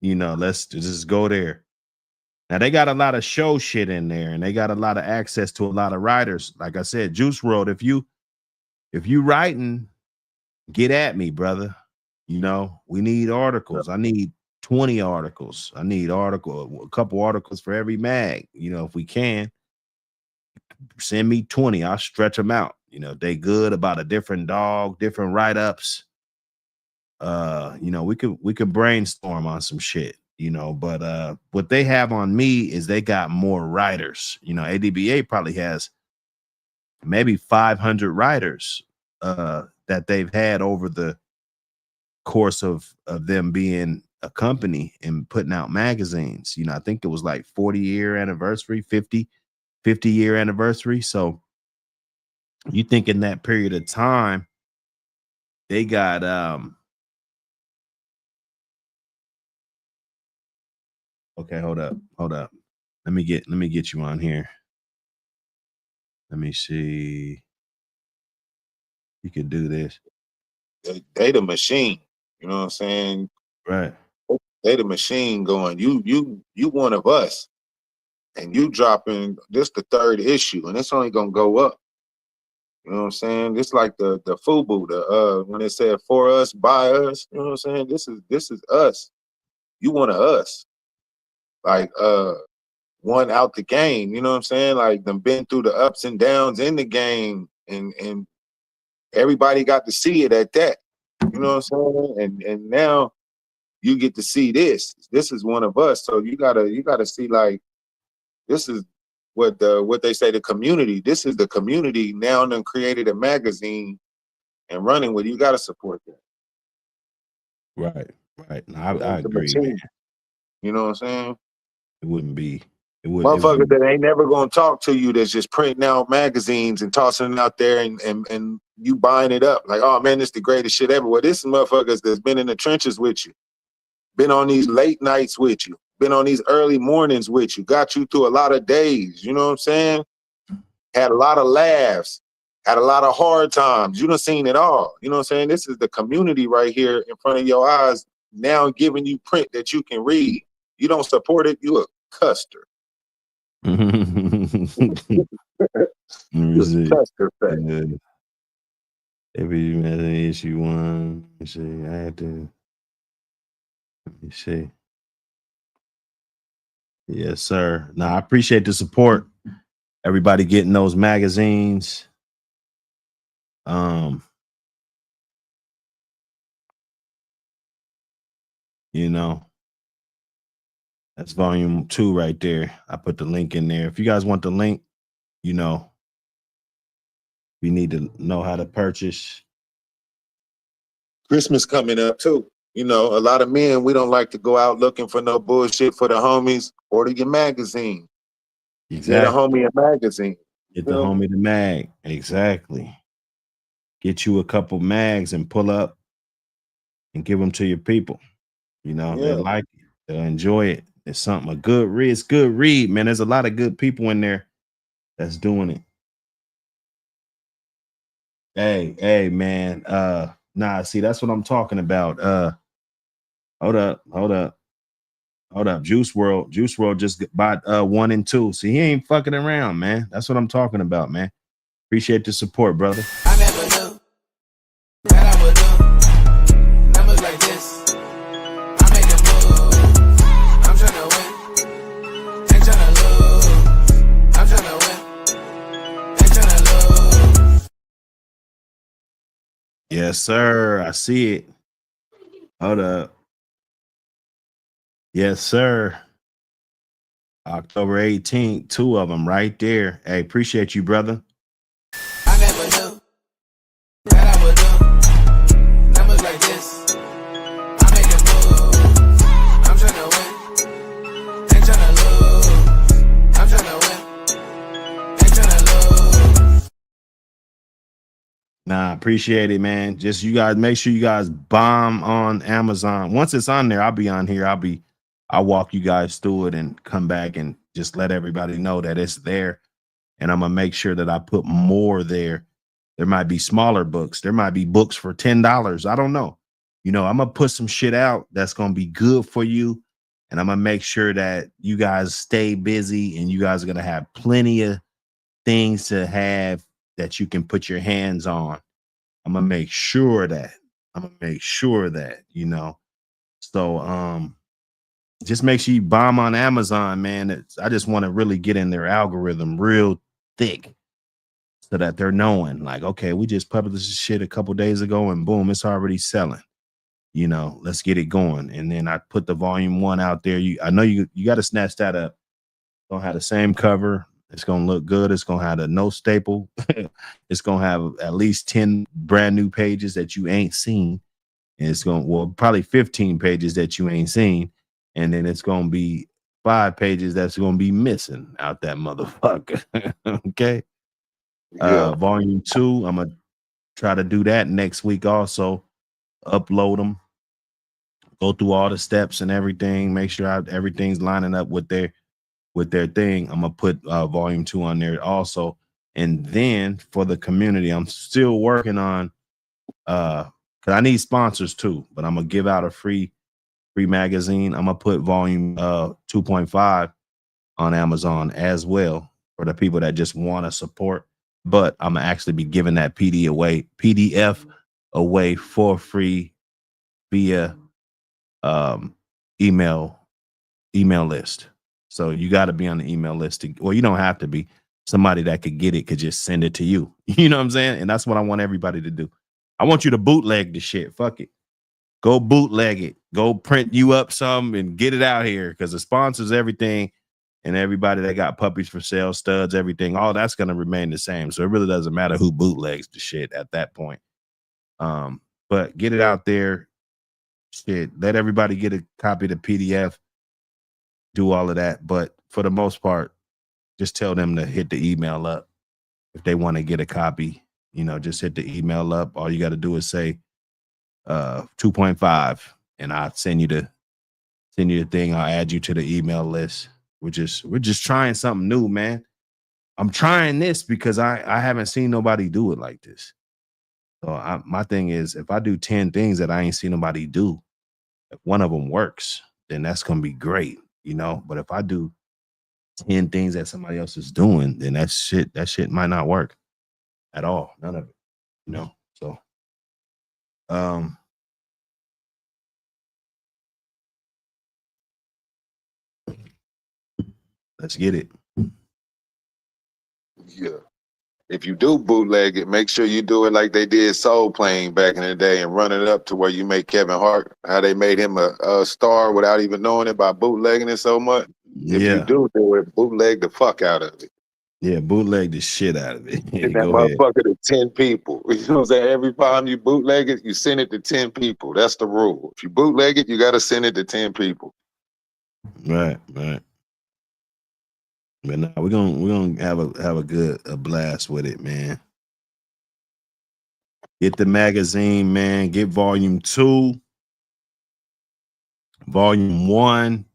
A: You know, let's just go there. Now they got a lot of show shit in there, and they got a lot of access to a lot of writers. Like I said, Juice WRLD, if you writing, get at me, brother. You know, we need articles. I need 20 articles. I need a couple articles for every mag. You know, if we can, send me 20. I'll stretch them out. You know, they good about a different dog, different write-ups. You know, we could brainstorm on some shit, you know, but what they have on me is they got more writers. You know, ADBA probably has maybe 500 writers that they've had over the course of them being a company and putting out magazines. You know, I think it was like 40-year anniversary, 50-year anniversary. So you think in that period of time, they got okay, hold up. Let me get you on here. Let me see. You can do this.
B: They the machine. You know what I'm saying?
A: Right.
B: They the machine going, you one of us. And you dropping this the 3rd issue, and it's only gonna go up. You know what I'm saying? It's like the FUBU, when it said for us, by us, you know what I'm saying? This is us. You one of us. Like one out the game, you know what I'm saying? Like them been through the ups and downs in the game, and everybody got to see it at that. You know what I'm saying? And now you get to see this. This is one of us. So you gotta see, like, this is what they say, the community. This is the community now and then created a magazine and running with. You gotta support that.
A: Right. No, I agree, man.
B: You know what I'm saying?
A: It wouldn't be.
B: Motherfuckers that ain't never gonna talk to you, that's just printing out magazines and tossing it out there and you buying it up. Like, oh man, this the greatest shit ever. Well, this is motherfuckers that's been in the trenches with you, been on these late nights with you, been on these early mornings with you, got you through a lot of days, you know what I'm saying? Had a lot of laughs, had a lot of hard times. You done seen it all. You know what I'm saying? This is the community right here in front of your eyes, now giving you print that you can read. You don't support it, you a custer.
A: Let me see. Every issue 1. Let me see. I had to. Let me see. Yes, sir. Now I appreciate the support. Everybody getting those magazines. You know, that's volume 2 right there. I put the link in there. If you guys want the link, you know, you need to know how to purchase.
B: Christmas coming up too. You know, a lot of men, we don't like to go out looking for no bullshit for the homies. Order your magazine.
A: Exactly.
B: Get a homie a magazine.
A: Get the homie the mag. Exactly. Get you a couple mags and pull up and give them to your people. You know, they like it. They'll enjoy it. It's something, a good read. It's good read, man. There's a lot of good people in there that's doing it. Hey, man. Nah, see, that's what I'm talking about. Hold up. Juice WRLD just bought 1 and 2. See, he ain't fucking around, man. That's what I'm talking about, man. Appreciate the support, brother.
C: I never knew that I would do
A: Yes, sir. I see it. Hold up. Yes, sir. October 18th, 2 of them right there. Hey, appreciate you, brother.
C: I never knew that I would do numbers like this. I make a move. I'm tryna win. Ain't tryna lose. I'm tryna win. Ain't tryna lose.
A: Nah, appreciate it, man. Just you guys make sure you guys bomb on Amazon. Once it's on there, I'll be on here. I'll walk you guys through it and come back and just let everybody know that it's there. And I'm gonna make sure that I put more there. There might be smaller books. There might be books for $10. I don't know. You know, I'm gonna put some shit out that's gonna be good for you. And I'm gonna make sure that you guys stay busy and you guys are gonna have plenty of things to have that you can put your hands on. I'm gonna make sure that you know. So just make sure you bomb on Amazon, man. I just want to really get in their algorithm real thick so that they're knowing, like, okay, we just published this shit a couple days ago and boom, it's already selling. You know, let's get it going. And then I put the volume 1 out there. I know you got to snatch that up. It's gonna have the same cover. It's gonna look good. It's gonna have the no staple. It's gonna have at least 10 brand new pages that you ain't seen. And it's gonna, well, probably 15 pages that you ain't seen. And then it's gonna be 5 pages that's gonna be missing out that motherfucker. Okay.
B: Yeah.
A: Volume 2, I'm gonna try to do that next week also. Upload them, go through all the steps and everything, make sure everything's lining up with their thing. I'm gonna put volume 2 on there also. And then for the community, I'm still working on because I need sponsors too, but I'm gonna give out a free magazine. I'm gonna put volume 2.5 on Amazon as well for the people that just want to support. But I'm gonna actually be giving that PDF away for free via email list. So you got to be on the email list. Well, you don't have to be. Somebody that could get it could just send it to you. You know what I'm saying? And that's what I want everybody to do. I want you to bootleg the shit. Fuck it. Go bootleg it. Go print you up some and get it out here because the sponsors, everything, and everybody that got puppies for sale, studs, everything, all that's going to remain the same. So it really doesn't matter who bootlegs the shit at that point. But get it out there. Shit. Let everybody get a copy of the PDF. Do all of that. But for the most part, just tell them to hit the email up if they want to get a copy. You know, just hit the email up. All you got to do is say 2.5 and I'll send you the thing. I'll add you to the email list. We're just trying something new, man. I'm trying this because I haven't seen nobody do it like this. So my thing is, if I do 10 things that I ain't seen nobody do, if one of them works, then that's gonna be great, you know. But if I do 10 things that somebody else is doing, then that shit might not work at all. None of it, you know. So let's get it.
B: Yeah. If you do bootleg it, make sure you do it like they did Soul Plane back in the day and run it up to where you make Kevin Hart, how they made him a star without even knowing it by bootlegging it so much. If you do it, bootleg the fuck out of it.
A: Yeah, bootleg the shit out of it.
B: Send that
A: Go ahead.
B: motherfucker to 10 people. You know what I'm saying? Every time you bootleg it, you send it to 10 people. That's the rule. If you bootleg it, you got to send it to 10 people.
A: Right. But now we're gonna have a blast with it, man. Get the magazine, man. Get volume 2, volume 1,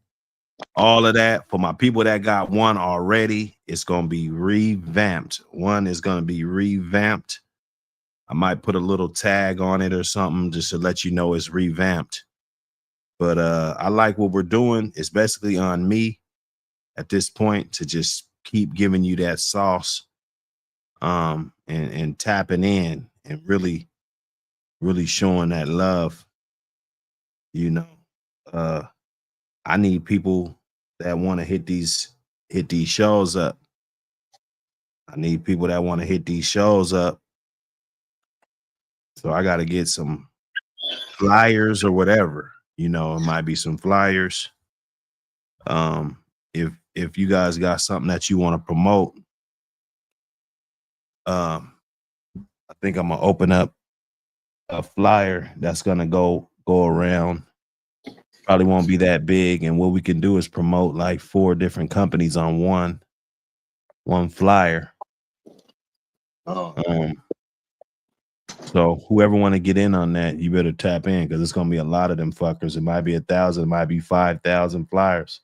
A: all of that. For my people that got 1 already, it's gonna be revamped. 1 is gonna be revamped. I might put a little tag on it or something just to let you know it's revamped. But I like what we're doing. It's basically on me at this point to just keep giving you that sauce and tapping in and really showing that love. You know, I need people that want to hit these shows up. I need people that want to hit these shows up So I got to get some flyers or whatever. You know, it might be some flyers. If you guys got something that you want to promote, I think I'm gonna open up a flyer that's gonna go around. Probably won't be that big, and what we can do is promote like 4 different companies on one flyer. So whoever want to get in on that, you better tap in, because it's gonna be a lot of them fuckers. It might be 1,000, it might be 5,000 flyers.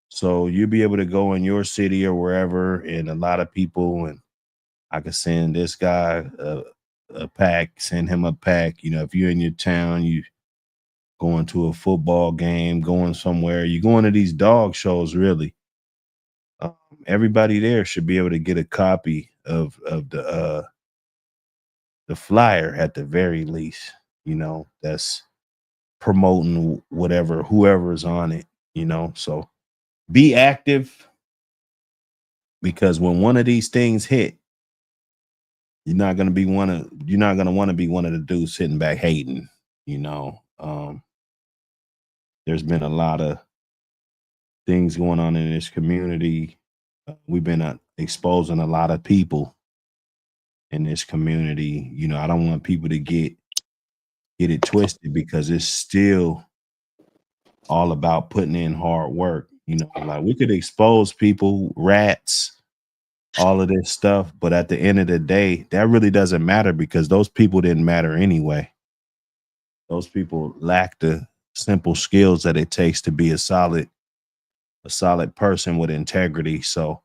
A: So you'll be able to go in your city or wherever, and a lot of people, and I could send this guy a pack, send him a pack. You know, if you're in your town, you going to a football game, going somewhere, you going to these dog shows, really. Everybody there should be able to get a copy of the flyer at the very least, you know, that's promoting whatever, whoever's on it, you know. So be active, because when one of these things hit, you're not gonna want to be one of the dudes sitting back hating, you know. There's been a lot of things going on in this community. We've been exposing a lot of people in this community. You know, I don't want people to get it twisted, because it's still all about putting in hard work. You know, like we could expose people, rats, all of this stuff, but at the end of the day, that really doesn't matter, because those people didn't matter anyway. Those people lack the simple skills that it takes to be a solid person with integrity. So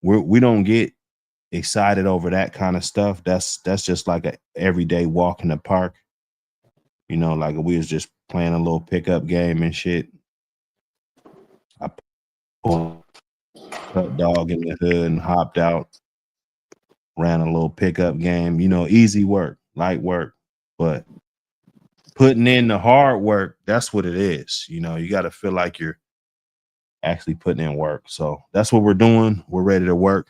A: we don't get excited over that kind of stuff. That's just like a everyday walk in the park. You know, like we was just playing a little pickup game and shit. I pulled a dog in the hood and hopped out, ran a little pickup game. You know, easy work, light work, but putting in the hard work, that's what it is. You know, you got to feel like you're actually putting in work. So that's what we're doing. We're ready to work.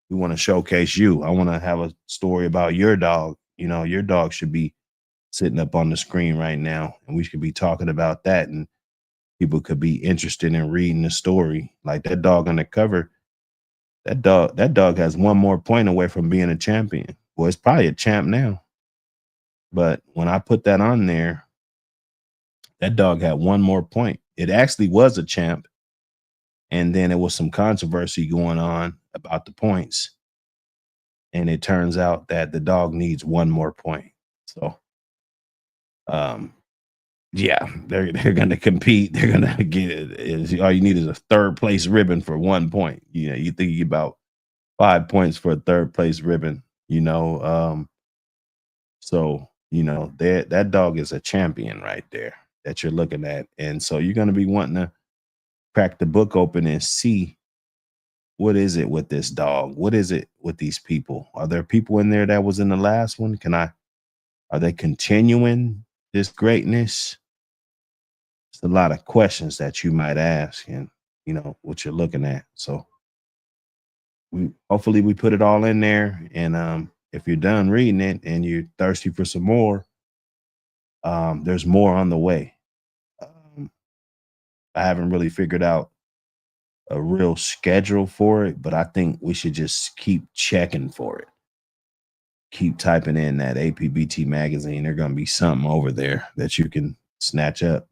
A: We want to showcase you. I want to have a story about your dog. You know, your dog should be sitting up on the screen right now, and we should be talking about that, and people could be interested in reading the story. Like that dog on the cover, that dog has 1 more point away from being a champion. Well, it's probably a champ now. But when I put that on there, that dog had 1 more point. It actually was a champ. And then there was some controversy going on about the points. And it turns out that the dog needs 1 more point. So, yeah, they're going to compete. They're going to get it. All you need is a 3rd place ribbon for 1 point. You know, you think about 5 points for a 3rd place ribbon, you know. So, you know, that dog is a champion right there that you're looking at. And so you're going to be wanting to crack the book open and see, what is it with this dog? What is it with these people? Are there people in there that was in the last one? Are they continuing this greatness? It's a lot of questions that you might ask, and you know what you're looking at. So hopefully we put it all in there. And if you're done reading it and you're thirsty for some more, there's more on the way. I haven't really figured out a real schedule for it, but I think we should just keep checking for it. Keep typing in that APBT magazine. There's going to be something over there that you can snatch up.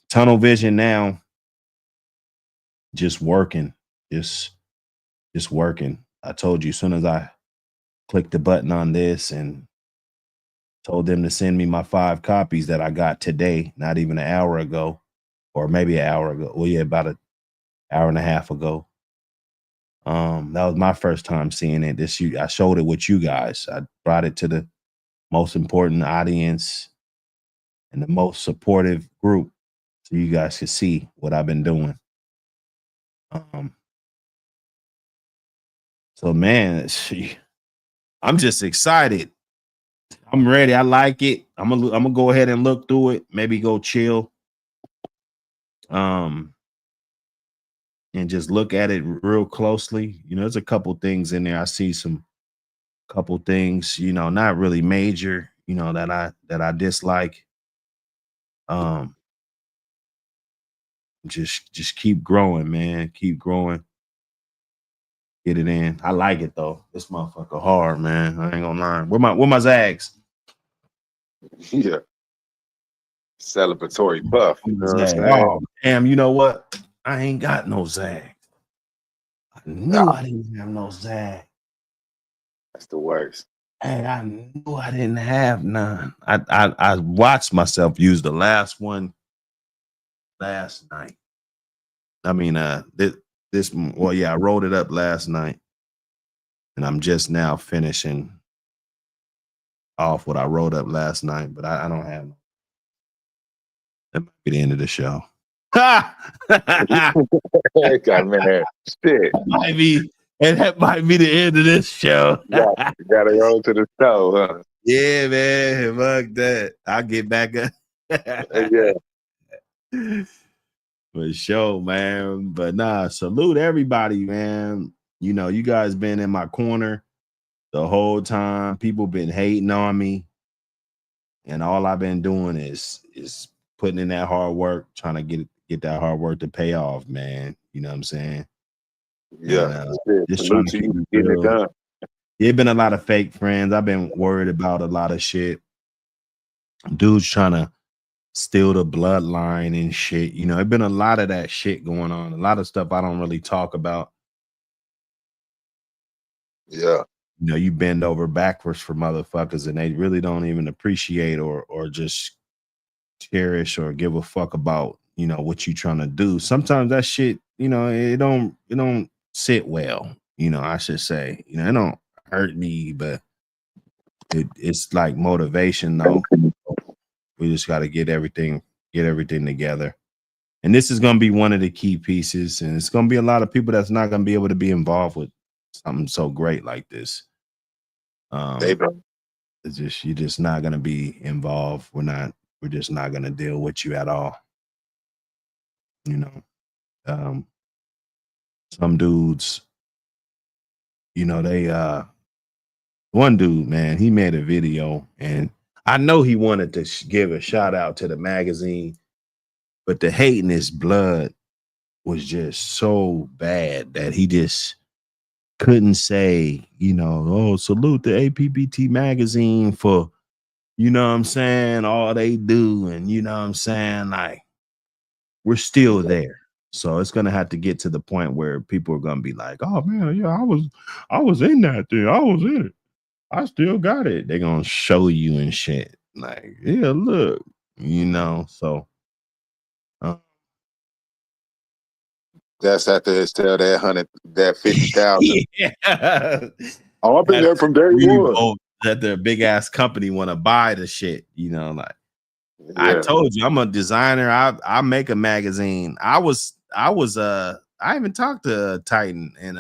A: Tunnel vision now, just working, just working. I told you, as soon as I clicked the button on this and told them to send me my 5 copies that I got today, not even an hour ago, or maybe an hour ago. Well, yeah, about an hour and a half ago. That was my first time seeing it. I showed it with you guys. I brought it to the most important audience and the most supportive group, so you guys could see what I've been doing. So man, I'm just excited. I'm ready. I like it. I'm gonna go ahead and look through it. Maybe go chill. And just look at it real closely. You know, there's a couple things in there. I see some couple things, you know, not really major, you know, that I dislike. Um, just keep growing, man. Keep growing. Get it in. I like it though. This motherfucker hard, man. I ain't gonna lie. Where my Zags?
B: Yeah. Celebratory puff. You know what I'm
A: Zag.
B: saying?
A: Oh, damn, you know what? I ain't got no Zags. I knew I didn't have no Zag.
B: That's the worst.
A: Hey, I knew I didn't have none. I watched myself use the last one last night. I mean, well, yeah, I rolled it up last night, and I'm just now finishing off what I rolled up last night, but I don't have. That might be the end of the show.
B: God, man, shit.
A: That might be the end of this show.
B: You gotta roll to the show, huh?
A: Yeah, man. Fuck that. I'll get back up.
B: Yeah.
A: For sure, man. But nah, salute everybody, man. You know, you guys been in my corner the whole time. People been hating on me. And all I've been doing is putting in that hard work, trying to get that hard work to pay off, man. You know what I'm saying?
B: Yeah.
A: And, just trying to keep it
B: getting it done.
A: There been a lot of fake friends. I've been worried about a lot of shit. Dudes trying to steal the bloodline and shit. You know, it's been a lot of that shit going on. A lot of stuff I don't really talk about.
B: Yeah.
A: You know, you bend over backwards for motherfuckers and they really don't even appreciate or just cherish or give a fuck about, you know, what you trying to do. Sometimes that shit, you know, it don't sit well, you know, I should say. You know, it don't hurt me, but it's like motivation though. We just got to get everything together. And this is going to be one of the key pieces. And it's going to be a lot of people that's not going to be able to be involved with something so great like this. It's just, you're just not going to be involved. We're just not going to deal with you at all. You know, some dudes, you know, they, one dude, man, he made a video and I know he wanted to give a shout out to the magazine, but the hate in his blood was just so bad that he just couldn't say, you know, oh, salute the APBT Magazine for, you know what I'm saying, all they do. And you know what I'm saying? Like, we're still there. So it's gonna have to get to the point where people are gonna be like, oh man, yeah, I was in that thing. I was in it. I still got it. They're gonna show you and shit. Like, yeah, look, you know, so
B: that's after they sell that 50,000.
A: yeah.
B: Oh, I've been there from day one.
A: That their big ass company want to buy the shit, you know, like I told you, I'm a designer. I make a magazine. I even talked to Titan and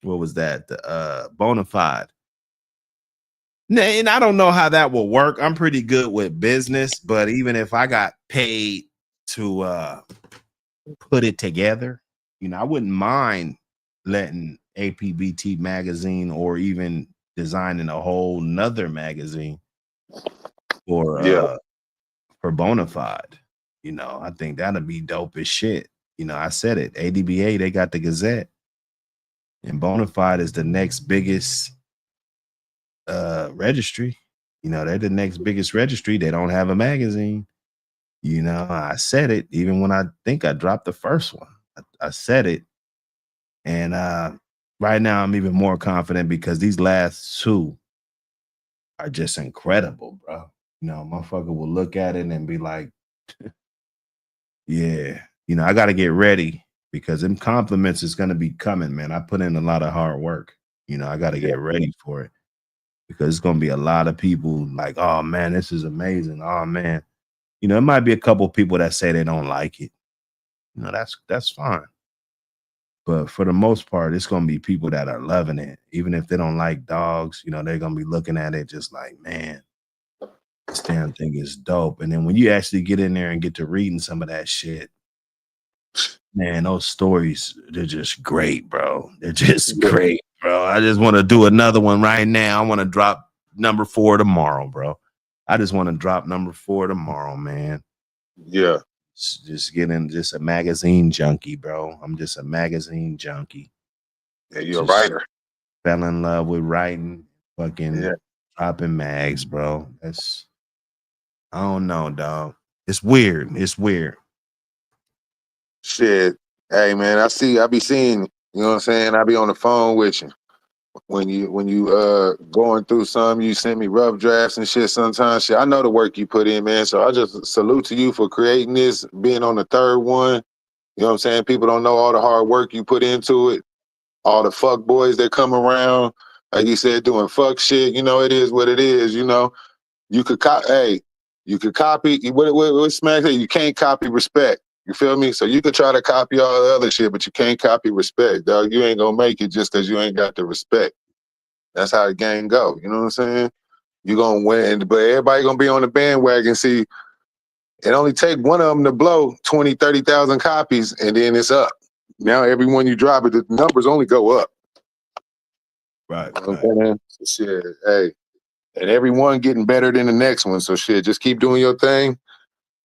A: what was that? The Bonafide. And I don't know how that will work. I'm pretty good with business, but even if I got paid to put it together, you know, I wouldn't mind letting APBT Magazine or even designing a whole nother magazine for Bonafide. You know, I think that'd be dope as shit. You know, I said it. ADBA, they got the Gazette, and Bonafide is the next biggest registry. You know, they're the next biggest registry. They don't have a magazine. You know, I said it even when I think I dropped the first one. I said it. And right now I'm even more confident because these last two are just incredible, bro. You know, motherfucker will look at it and be like, yeah, you know, I got to get ready because them compliments is going to be coming, man. I put in a lot of hard work. You know, I got to get ready for it because it's going to be a lot of people like, oh, man, this is amazing. Oh, man. You know, it might be a couple people that say they don't like it. You know, that's fine. But for the most part, it's going to be people that are loving it. Even if they don't like dogs, you know, they're going to be looking at it just like, man, this damn thing is dope. And then when you actually get in there and get to reading some of that shit, Man, those stories, they're just great, bro. They're just great, bro. I just want to do another one right now. I want to drop number 4 tomorrow, bro. I just want to drop number 4 tomorrow, man.
B: Yeah.
A: Just getting just a magazine junkie, bro. I'm just a magazine junkie.
B: Yeah, you're a
A: Just
B: writer.
A: fell in love with writing, fucking
B: Yeah.
A: dropping mags, bro. I don't know, dog. It's weird. It's weird.
B: Shit. Hey man, I be seeing, you know what I'm saying? I be on the phone with you. When you going through some, you send me rough drafts and shit sometimes. Shit, I know the work you put in, man. So I just salute to you for creating this, being on the third one. You know what I'm saying? People don't know all the hard work you put into it. All the fuck boys that come around, like you said, doing fuck shit. You know, it is what it is, you know. You could you could copy what Smack said, you can't copy respect. You feel me? So you could try to copy all the other shit, but you can't copy respect, dog. You ain't gonna make it just because you ain't got the respect. That's how the game go. You know what I'm saying? You gonna win, but everybody gonna be on the bandwagon. See, it only take one of them to blow 20, 30,000 copies, and then it's up. Now every one you drop it, the numbers only go up.
A: Right.
B: You know what I'm saying? So shit, hey, and every one getting better than the next one. So shit, just keep doing your thing.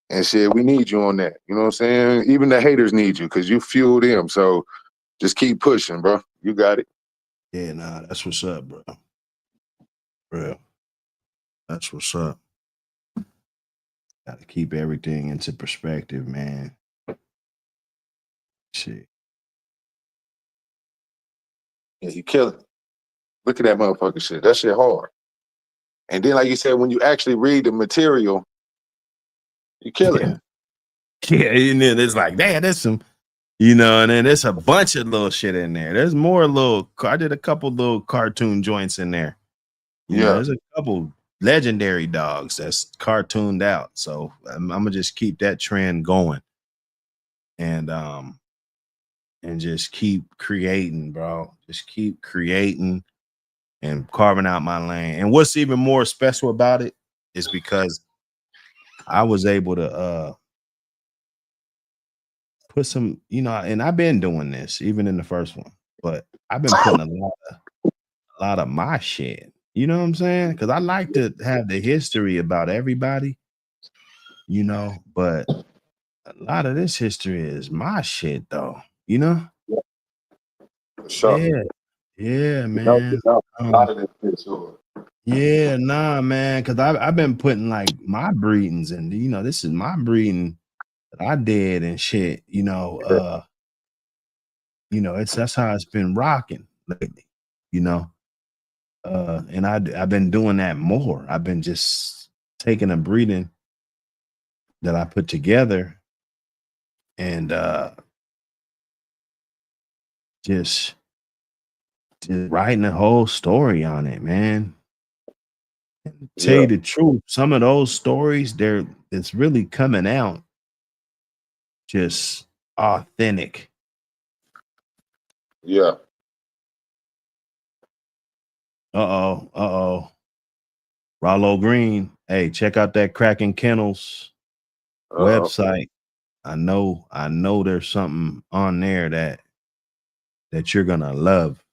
B: And shit, we need you on that. You know what I'm saying? Even the haters need you because you fuel them. So just keep pushing, bro. You got it.
A: Yeah, nah, that's what's up, bro. Bro, that's what's up. Got to keep everything into perspective, man. Shit.
B: Yeah, you kill it. Look at that motherfucking shit. That shit hard. And then, like you said, when you actually read the material, you kill it.
A: Yeah. Yeah, and then it's like, damn, there's some, you know, and then there's a bunch of little shit in there. There's more I did a couple little cartoon joints in there. You know, there's a couple legendary dogs that's cartooned out. So I'm gonna just keep that trend going. And just keep creating, bro. Just keep creating and carving out my lane. And what's even more special about it is because I was able to put some, you know, and I've been doing this even in the first one, but I've been putting a lot of my shit. You know what I'm saying? Because I like to have the history about everybody, you know, but a lot of this history is my shit though, you know?
B: For sure.
A: Yeah. Yeah,
B: No,
A: man.
B: a lot of this shit, sure.
A: Yeah, nah, man. Cause I've been putting like my breedings and you know, this is my breeding that I did and shit, that's how it's been rocking lately, you know. And I've been doing that more. I've been just taking a breeding that I put together and just writing a whole story on it, man. And tell you the truth, some of those stories, it's really coming out just authentic.
B: Yeah.
A: Rollo Green. Hey, check out that Kraken Kennels website. I know there's something on there that you're gonna love.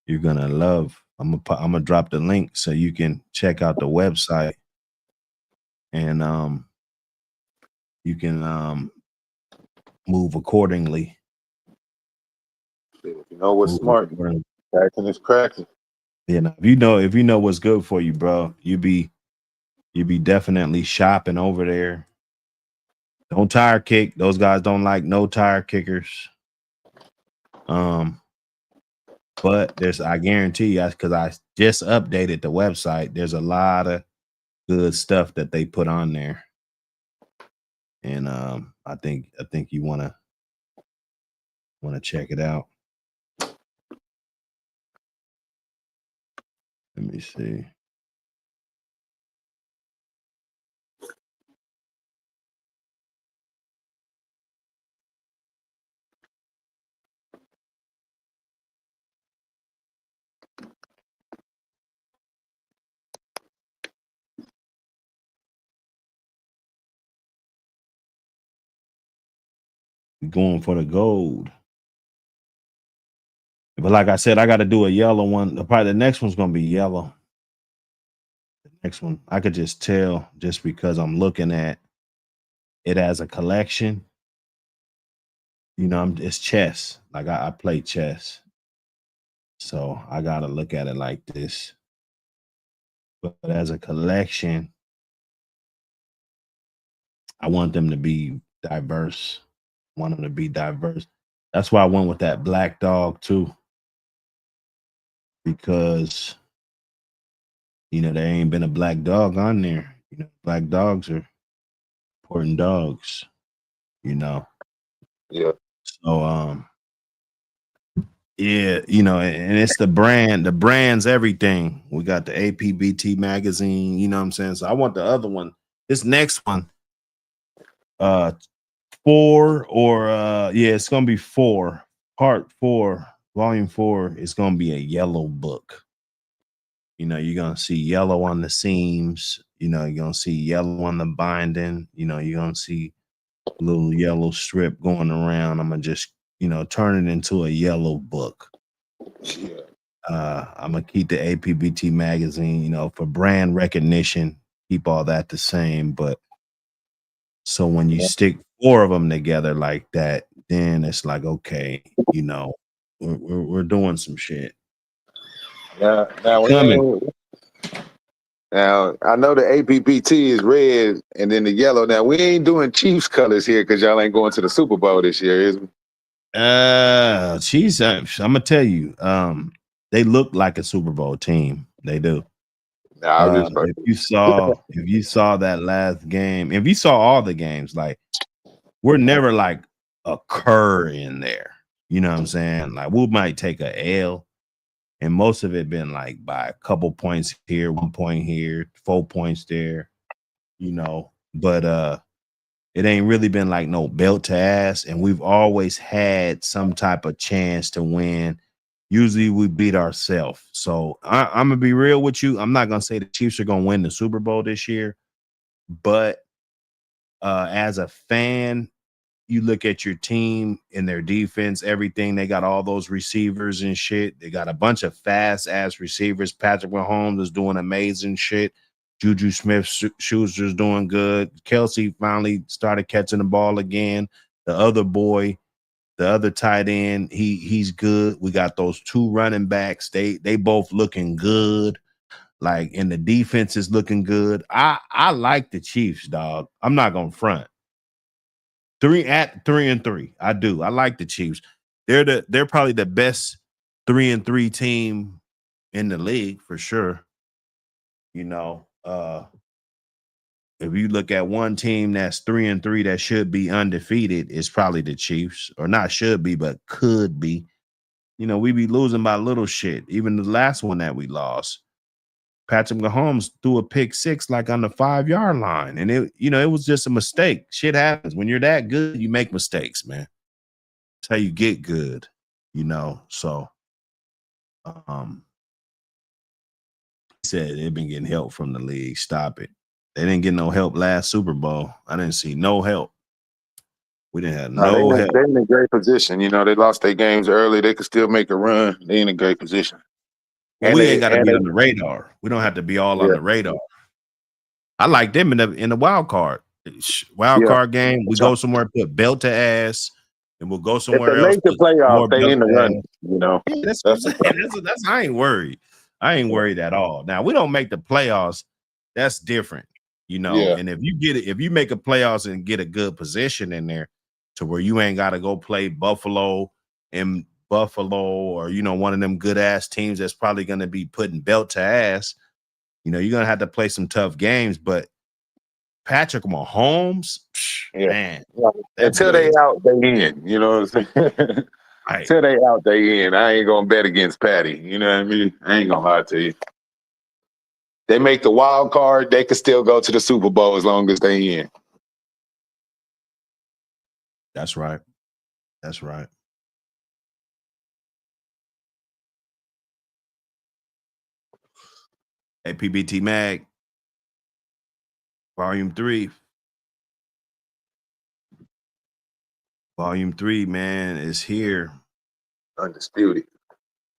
A: You're gonna love. I'm gonna drop the link so you can check out the website and you can move accordingly.
B: If you know what's smart, cracking is cracking.
A: Yeah, if you know what's good for you, bro, you be definitely shopping over there. Don't tire kick. Those guys don't like no tire kickers. But I guarantee you, because I just updated the website, there's a lot of good stuff that they put on there. And I think you wanna check it out. Let me see. Going for the gold. But like I said, I got to do a yellow one. Probably the next one's gonna be yellow. The next one, I could just tell just because I'm looking at it as a collection. You know, it's chess. Like I play chess, so I gotta look at it like this. But as a collection, I want them to be diverse. I want them to be diverse. That's why I went with that black dog too, because you know there ain't been a black dog on there. You know, black dogs are important dogs. You know,
B: Yeah.
A: so yeah, you know, and it's the brand. The brand's everything. We got the APBT magazine. You know what I'm saying? So I want the other one. This next one, 4 or yeah, it's gonna be 4. Part 4, volume 4 is gonna be a yellow book. You know, you're gonna see yellow on the seams. You know, you're gonna see yellow on the binding. You know, you're gonna see a little yellow strip going around. I'm gonna just, you know, turn it into a yellow book.
B: Yeah.
A: I'm gonna keep the APBT magazine, you know, for brand recognition, keep all that the same. But so when you stick 4 of them together like that, then it's like, okay, you know, we're doing some shit.
B: Now
A: Coming.
B: Now I know the APBT is red and then the yellow. Now we ain't doing Chiefs colors here because y'all ain't going to the Super Bowl this year, is we?
A: Geez, I'm gonna tell you, they look like a Super Bowl team. They do.
B: Nah, I was just
A: If you saw that last game, if you saw all the games, like we're never like a cur in there. You know what I'm saying? Like we might take a L, and most of it been like by a couple points here, 1 point here, 4 points there. You know, but it ain't really been like no belt to ass, and we've always had some type of chance to win. Usually we beat ourselves. So I'm gonna be real with you. I'm not gonna say the Chiefs are gonna win the Super Bowl this year, but as a fan, you look at your team and their defense, everything. They got all those receivers and shit. They got a bunch of fast ass receivers. Patrick Mahomes is doing amazing shit. Juju Smith-Schuster's doing good. Kelsey finally started catching the ball again. The other boy, the other tight end, he's good. We got those 2 running backs. They both looking good. Like, and the defense is looking good. I like the Chiefs, dog. I'm not gonna front. 3-3. I do. I like the Chiefs. They're probably the best 3-3 team in the league for sure. You know, if you look at one team that's 3-3 that should be undefeated, it's probably the Chiefs, or not should be, but could be. You know, we be losing by little shit. Even the last one that we lost, Patrick Mahomes threw a pick 6 like on the 5-yard line, and it was just a mistake. Shit happens when you're that good. You make mistakes, man. That's how you get good, you know. So, he said they've been getting help from the league. Stop it. They didn't get no help last Super Bowl. I didn't see no help. We didn't have no help.
B: They're in a great position. You know, they lost their games early. They could still make a run. They're in a great position.
A: Well, we ain't got to be on the radar. We don't have to be all on the radar. I like them in the wild card game. We go somewhere, put belt to ass, and we'll go somewhere else.
B: If they make the playoffs, they in the run. You know,
A: yeah, that's what I'm saying. That's I ain't worried. I ain't worried at all. Now we don't make the playoffs. That's different, you know.
B: Yeah.
A: And if you make a playoffs and get a good position in there, to where you ain't got to go play Buffalo, or one of them good ass teams that's probably going to be putting belt to ass. You know, you're gonna have to play some tough games, but Patrick Mahomes, man,
B: until they out, they in. You know what I'm saying?
A: Right.
B: Until they out, they in. I ain't gonna bet against Patty. You know what I mean? I ain't gonna lie to you. They make the wild card, they could still go to the Super Bowl as long as they in.
A: That's right. That's right. APBT Mag, Volume 3. Volume 3, man, is here.
B: Undisputed.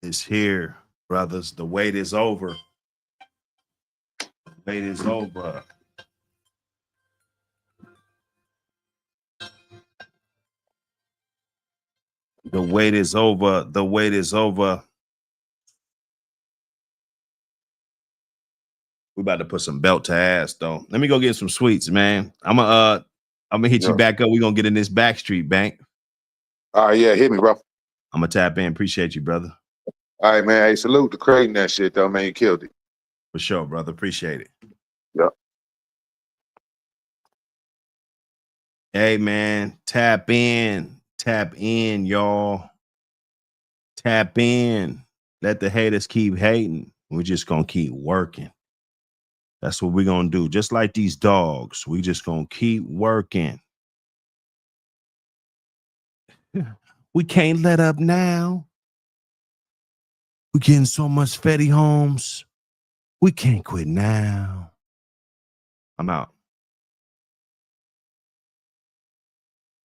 A: It's here, brothers. The wait is over. The wait is over. The wait is over. The wait is over. We about to put some belt to ass, though. Let me go get some sweets, man. I'm gonna hit you back up. We're gonna get in this Backstreet Bank.
B: All right, yeah, hit me, bro.
A: I'm gonna tap in. Appreciate you, brother.
B: All right, man. Hey, salute to creating that shit, though, man. You killed it.
A: For sure, brother. Appreciate it.
B: Yeah.
A: Hey, man, tap in, y'all. Tap in. Let the haters keep hating. We're just gonna keep working. That's what we're gonna do. Just like these dogs, we just gonna keep working. We can't let up now. We're getting so much Fetty Homes. We can't quit now. I'm out.